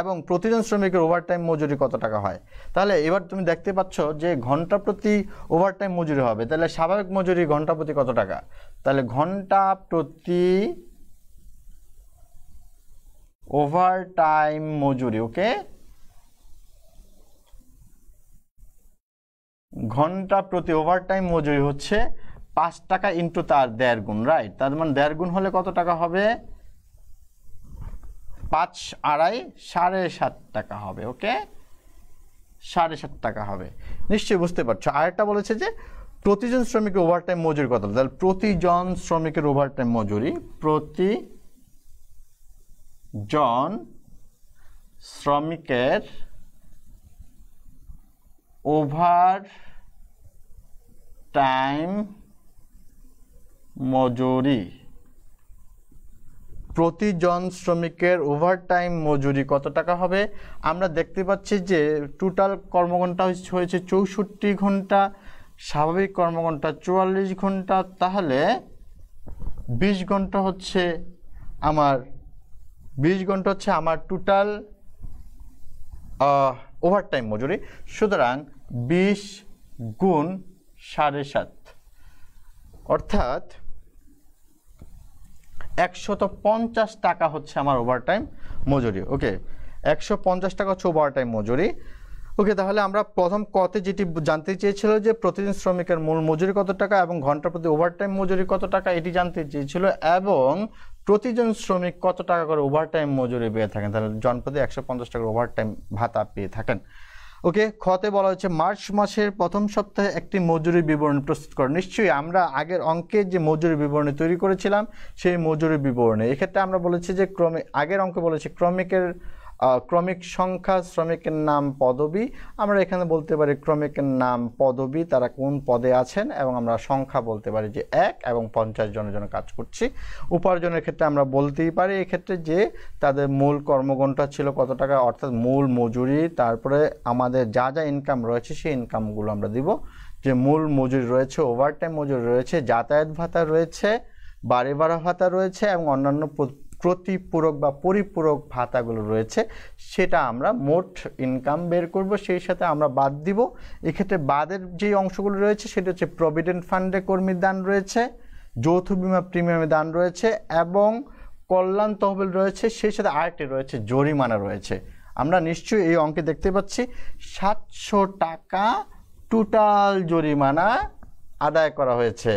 এবং প্রতিজন শ্রমিকের ওভারটাইম মজুরি কত টাকা হয়। তাহলে এবার তুমি দেখতে পাচ্ছ যে ঘন্টা প্রতি ওভারটাইম মজুরি হবে, তাহলে স্বাভাবিক মজুরি ঘন্টা প্রতি কত টাকা? তাহলে ঘন্টা প্রতি ওভারটাইম মজুরি, ওকে, ঘন্টা প্রতি ওভারটাইম মজুরি হচ্ছে 5 টাকা ইন্টু তার 1.5 গুণ, রাইট? তার মানে 1.5 গুণ হলে কত টাকা হবে? 5 আড়াই 7.5 টাকা হবে। ওকে, 7.5 টাকা হবে, নিশ্চয়ই বুঝতে পারছো। আরেকটা বলেছে যে প্রতিজন শ্রমিকের ওভারটাইম মজুরি কত? তাহলে প্রতিজন শ্রমিকের ওভারটাইম মজুরি, প্রতিজন শ্রমিকের ওভার টাইম মজুরি, প্রতিজন শ্রমিকের ওভারটাইম মজুরি কত টাকা হবে? আমরা দেখতে পাচ্ছি যে টোটাল কর্মঘণ্টা হয়েছে 64 ঘন্টা, স্বাভাবিক কর্মঘণ্টা 44 ঘন্টা, তাহলে 20 ঘন্টা হচ্ছে আমার টোটাল ওভারটাইম মজুরি। সুতরাং 20 গুণ 7.5 অর্থাৎ 150 টাকা হচ্ছে আমার ওভারটাইম মজুরি। ওকে, 150 টাকা হচ্ছে ওভারটাইম মজুরি। ওকে, তাহলে আমরা প্রথম কতে যেটি জানতে চেয়েছিল যে প্রতিদিন শ্রমিকের মূল মজুরি কত টাকা এবং ঘন্টা প্রতি ওভারটাইম মজুরি কত টাকা, এটি জানতে চেয়েছিল, এবং প্রতিজন শ্রমিক কত টাকা করে ওভারটাইম মজুরি পেয়ে থাকেন। তাহলে জনপ্রতি 150 টাকার ওভারটাইম ভাতা পেয়ে থাকেন। ওকে, খতে বলা হচ্ছে মার্চ মাসের প্রথম সপ্তাহে একটি মজুরি বিবরণী প্রস্তুত করো। নিশ্চয়ই আমরা আগের অঙ্কে যে মজুরি বিবরণী তৈরি করেছিলাম সেই মজুরি বিবরণী, এক্ষেত্রে আমরা বলেছি যে আগের অঙ্কে বলেছি ক্রমিক সংখ্যা, শ্রমিকের নাম, পদবি। আমরা এখানে বলতে পারি ক্রমিকের নাম, পদবি, তারা কোন পদে আছেন, এবং আমরা সংখ্যা বলতে পারি যে 1 এবং 50 জনের জন্য কাজ করছি। উপার্জনের ক্ষেত্রে আমরা বলতেই পারি এক্ষেত্রে যে তাদের মূল কর্মঘণ্টা ছিল কত টাকা, অর্থাৎ মূল মজুরি, তারপরে আমাদের যা যা ইনকাম রয়েছে সেই ইনকামগুলো আমরা দিব, যে মূল মজুরি রয়েছে, ওভারটাইম মজুরি রয়েছে, যাতায়াত ভাতা রয়েছে, বাড়ি ভাড়া ভাতা রয়েছে এবং অন্যান্য প্রতিপূরক বা পরিপূরক ভাতাগুলো রয়েছে সেটা আমরা মোট ইনকাম বের করব, সেই সাথে আমরা বাদ দিব। এক্ষেত্রে বাদের যে অংশগুলো রয়েছে সেটা হচ্ছে প্রভিডেন্ট ফান্ডে কর্মীর দান রয়েছে, যৌথ বিমা প্রিমিয়ামে দান রয়েছে এবং কল্যাণ তহবিল রয়েছে, সেই সাথে আরেকটি রয়েছে জরিমানা রয়েছে। আমরা নিশ্চয়ই এই অঙ্কে দেখতে পাচ্ছি 700 টাকা টোটাল জরিমানা আদায় করা হয়েছে।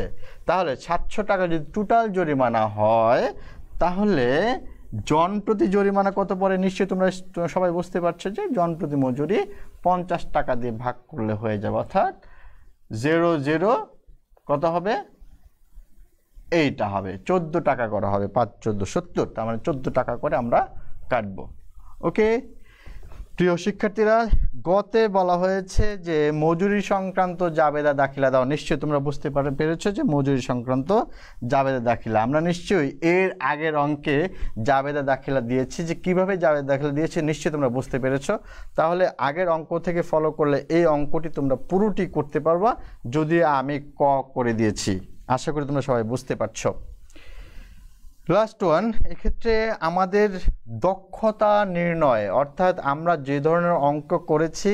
তাহলে 700 টাকা যদি টোটাল জরিমানা হয় তাহলে জনপ্রতি জরিমানা কত পড়ে নিশ্চয়ই তোমরা সবাই বুঝতে পারছো যে জনপ্রতি মজুরি 50 টাকা দিয়ে ভাগ করলে হয়ে যাবে, অর্থাৎ 0 কত হবে, এইটা হবে 14 টাকা করা হবে, 5 14 70, তার মানে 14 টাকা করে আমরা কাটবো। ওকে প্রিয় শিক্ষার্থীরা, গতে বলা হয়েছে যে মজুরি সংক্রান্ত জাবেদা দাখিলা দাও। নিশ্চয়ই তোমরা বুঝতে পেরেছো যে মজুরি সংক্রান্ত জাবেদা দাখিলা আমরা নিশ্চয়ই এর আগের অঙ্কে জাবেদা দাখিলা দিয়েছি, যে কিভাবে জাবেদা দাখিলা দিয়েছি নিশ্চয়ই তোমরা বুঝতে পেরেছো। তাহলে আগের অঙ্ক থেকে ফলো করলে এই অঙ্কটি তোমরা পুরোটি করতে পারবা, যদি আমি ক করে দিয়েছি। আশা করি তোমরা সবাই বুঝতে পারছো। লাস্ট ওয়ান, এক্ষেত্রে আমাদের দক্ষতা নির্ণয়, অর্থাৎ আমরা যে ধরনের অঙ্ক করেছি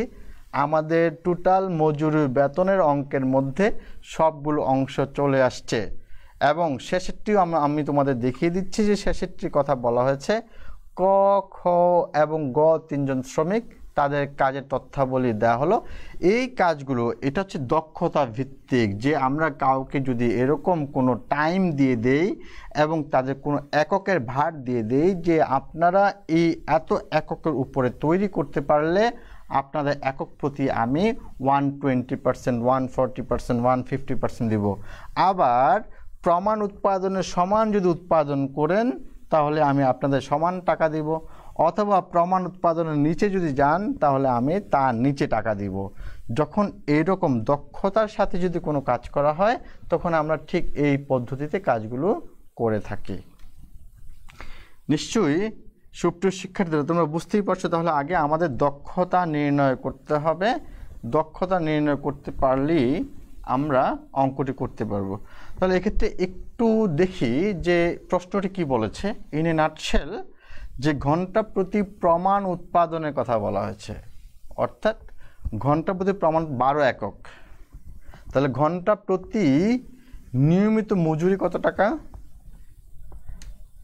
আমাদের টোটাল মজুরি বেতনের অঙ্কের মধ্যে সবগুলো অংশ চলে আসছে এবং শেষেরটিও আমি তোমাদের দেখিয়ে দিচ্ছি যে শেষেরটির কথা বলা হয়েছে। ক, খ এবং গ 3 জন শ্রমিক, তাদের কাজের তথ্যাবলী দেওয়া হলো। এই কাজগুলো এটা হচ্ছে দক্ষতা ভিত্তিক, যে আমরা কাউকে যদি এরকম কোনো টাইম দিয়ে দেই এবং তাদের কোনো এককের ভার দিয়ে দেই যে আপনারা এই এত এককের উপরে তৈরি করতে পারলে আপনাদের একক প্রতি আমি 120%, 140%, 150% দিব। আবার প্রমাণ উৎপাদনের সমান যদি উৎপাদন করেন তাহলে আমি আপনাদের সমান টাকা দিব, অথবা প্রমাণ উৎপাদনের নিচে যদি যান তাহলে আমি তার নিচে টাকা দিব। যখন এইরকম দক্ষতার সাথে যদি কোনো কাজ করা হয় তখন আমরা ঠিক এই পদ্ধতিতে কাজগুলো করে থাকি। নিশ্চয়ই সুপ্রিয় শিক্ষার্থীরা তোমরা বুঝতেই পারছো, তাহলে আগে আমাদের দক্ষতা নির্ণয় করতে হবে। দক্ষতা নির্ণয় করতে পারলেই আমরা অঙ্কটি করতে পারবো। তাহলে এক্ষেত্রে একটু দেখি যে প্রশ্নটি কি বলেছে। ইন এ নাটশেল, যে ঘন্টা প্রতি প্রমাণ উৎপাদনের কথা বলা হয়েছে, অর্থাৎ ঘন্টা প্রতি প্রমাণ 12 একক। তাহলে ঘন্টা প্রতি নিয়মিত মজুরি কত টাকা,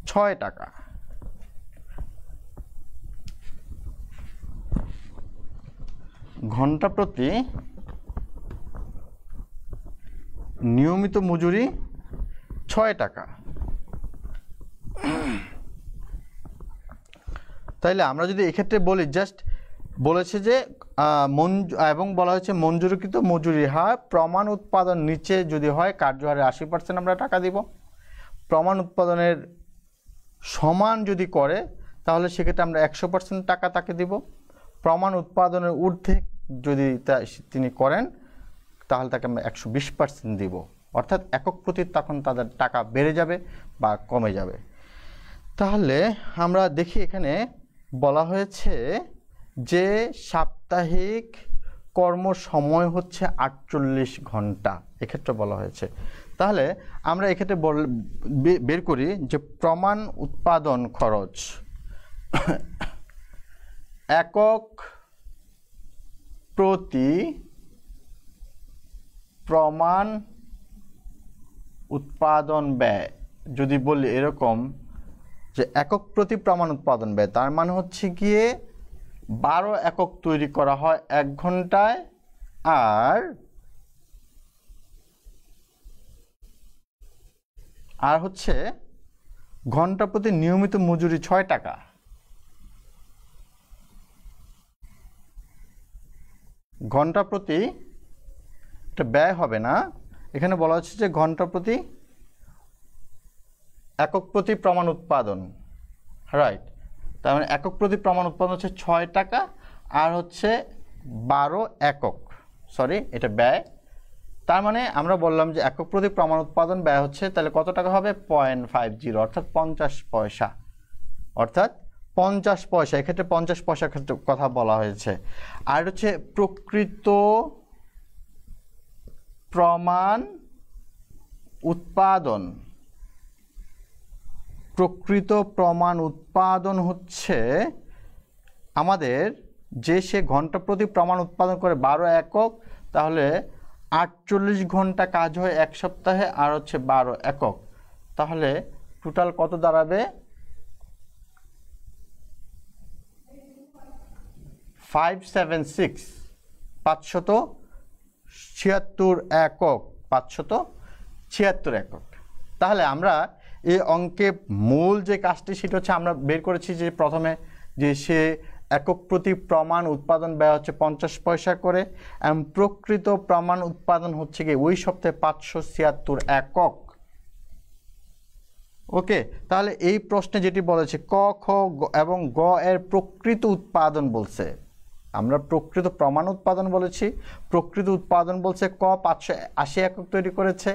6 টাকা। ঘন্টা প্রতি নিয়মিত মজুরি 6 টাকা। তাইলে আমরা যদি এক্ষেত্রে বলি, জাস্ট বলেছে যে এবং বলা হয়েছে মঞ্জুরকৃত মজুরি হার প্রমাণ উৎপাদন নিচে যদি হয় কার্যহারে 80% আমরা টাকা দিব। প্রমাণ উৎপাদনের সমান যদি করে তাহলে সেক্ষেত্রে আমরা 100% টাকা তাকে দিব। প্রমাণ উৎপাদনের ঊর্ধ্বে যদি তিনি করেন তাহলে তাকে আমরা 120% দিব, অর্থাৎ একক প্রতি তখন তাদের টাকা বেড়ে যাবে বা কমে যাবে। তাহলে আমরা দেখি এখানে বলা হয়েছে যে সাপ্তাহিক কর্ম সময় হচ্ছে 48 ঘন্টা, এক্ষেত্রে বলা হয়েছে। তাহলে আমরা এক্ষেত্রে বের করি যে প্রমাণ উৎপাদন খরচ একক প্রতি প্রমাণ উৎপাদন ব্যয়, যদি বলি এরকম যে একক প্রতি প্রমাণ উৎপাদন ব্যয়, তার মানে হচ্ছে গিয়ে 12 একক তৈরি করা হয় 1 ঘন্টায়, আর হচ্ছে ঘন্টা প্রতি নিয়মিত মজুরি 6 টাকা। ঘন্টা প্রতি এটা ব্যয় হবে না, এখানে বলা হচ্ছে যে ঘন্টা প্রতি একক প্রতি প্রমাণ উৎপাদন, রাইট। তার মানে একক প্রতি প্রমাণ উৎপাদন হচ্ছে 6 টাকা, আর হচ্ছে 12 একক, সরি এটা ব্যয়। তার মানে আমরা বললাম যে একক প্রতি প্রমাণ উৎপাদন ব্যয় হচ্ছে, তাহলে কত টাকা হবে 0.50, অর্থাৎ 50 পয়সা, অর্থাৎ 50 পয়সা। এক্ষেত্রে 50 পয়সার ক্ষেত্রে কথা বলা হয়েছে। আর হচ্ছে প্রকৃত প্রমাণ উৎপাদন, প্রকৃত প্রমাণ উৎপাদন হচ্ছে আমাদের যে সে ঘন্টা প্রতি প্রমাণ উৎপাদন করে 12 একক, তাহলে 48 ঘন্টা কাজ হয় এক সপ্তাহে, আর হচ্ছে 12 একক, তাহলে টোটাল কত দাঁড়াবে? 576 576 একক, 576 একক। তাহলে আমরা এই অঙ্কে মূল যে কাজটি সেটা হচ্ছে আমরা বের করেছি যে প্রথমে যে সে একক প্রতি প্রমাণ উৎপাদন ব্যয় হচ্ছে 50 পয়সা করে, এবং প্রকৃত প্রমাণ উৎপাদন হচ্ছে কি ওই সপ্তাহে 576 একক। ওকে, তাহলে এই প্রশ্নে যেটি বলেছে ক, খ এবং গ এর প্রকৃত উৎপাদন বলছে, আমরা প্রকৃত প্রমাণ উৎপাদন বলেছি, প্রকৃত উৎপাদন বলছে ক 580 একক তৈরি করেছে,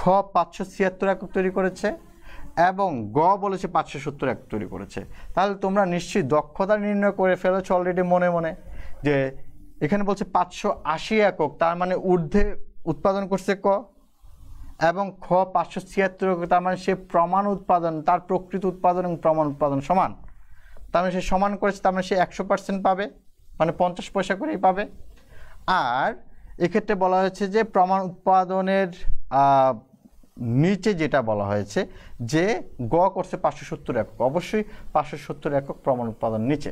খ 576 একক তৈরি করেছে, এবং গ বলেছে 570 একক তৈরি করেছে। তাহলে তোমরা নিশ্চয়ই দক্ষতা নির্ণয় করে ফেলেছো অলরেডি মনে মনে, যে এখানে বলছে 580 একক, তার মানে ঊর্ধ্বে উৎপাদন করছে ক, এবং খ 576 একক, তার মানে সে প্রমাণ উৎপাদন, তার প্রকৃত উৎপাদন এবং প্রমাণ উৎপাদন সমান, তার মানে সে সমান করেছে, তার মানে সে 100% পাবে, মানে 50 পয়সা করেই পাবে। আর এক্ষেত্রে বলা হয়েছে যে প্রমাণ উৎপাদনের নিচে যেটা বলা হয়েছে যে গ করছে 570 একক, অবশ্যই 570 একক প্রমাণ উৎপাদন নিচে।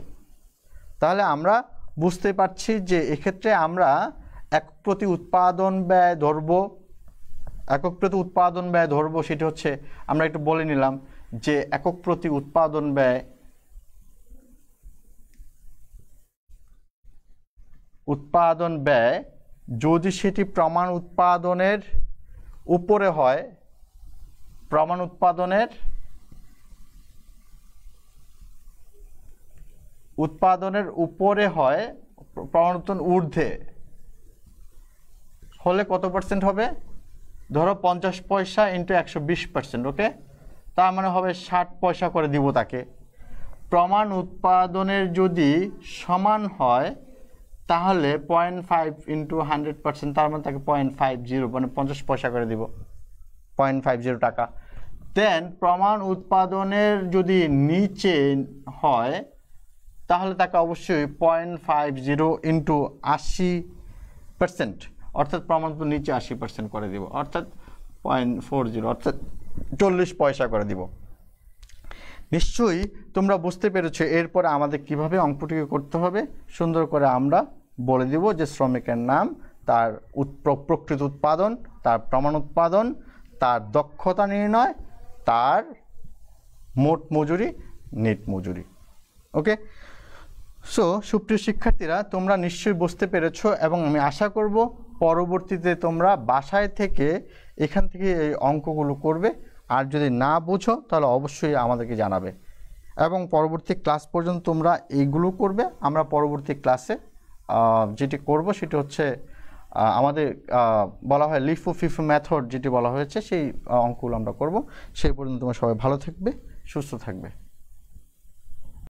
তাহলে আমরা বুঝতে পারছি যে এক্ষেত্রে আমরা একক প্রতি উৎপাদন ব্যয় ধরবো, একক প্রতি উৎপাদন ব্যয় ধরবো, সেটা হচ্ছে আমরা একটু বলে নিলাম যে একক প্রতি উৎপাদন ব্যয় যদি সেটি প্রমাণ উৎপাদনের উপরে হয়, প্রমাণ উৎপাদনের উপরে হয়, প্রমাণ উৎপাদন ঊর্ধ্বে হলে কত পার্সেন্ট হবে? ধরো 50 পয়সা ইন্টু 120%, ওকে, তার মানে হবে 60 পয়সা করে দিব তাকে। প্রমাণ উৎপাদনের যদি সমান হয় তাহলে 0.5 ইন্টু 100%, তার মানে তাকে 0.50, মানে 50 পয়সা করে দিব, 0.50 টাকা। দেন প্রমাণ উৎপাদনের যদি নিচে হয় তাহলে তাকে অবশ্যই 0.50 ইন্টু 80%, অর্থাৎ প্রমাণ উৎপাদন নিচে 80% করে দিব, অর্থাৎ 0.40, অর্থাৎ 40 পয়সা করে দিব। নিশ্চয়ই তোমরা বুঝতে পেরেছো এরপরে আমাদের কিভাবে অঙ্কটিকে করতে হবে। সুন্দর করে আমরা বলে দিব যে শ্রমিকের নাম, তার প্রকৃত উৎপাদন, তার প্রমাণ উৎপাদন, তার দক্ষতা নির্ণয়, তার মোট মজুরি, নেট মজুরি। ওকে, সো সুপ্রিয় শিক্ষার্থীরা, তোমরা নিশ্চয়ই বুঝতে পেরেছো এবং আমি আশা করব পরবর্তীতে তোমরা বাসায় থেকে এখান থেকে এই অঙ্কগুলো করবে। আর যদি না বুঝো তাহলে অবশ্যই আমাদেরকে জানাবে, এবং পরবর্তী ক্লাস পর্যন্ত তোমরা এইগুলো করবে। আমরা পরবর্তী ক্লাসে যেটি করব সেটি হচ্ছে আমাদের বলা হয় লিফো ফিফো মেথড, যেটি বলা হয়েছে সেই অঙ্কগুলো আমরা করব। সেই পর্যন্ত তোমরা সবাই ভালো থাকবে, সুস্থ থাকবে।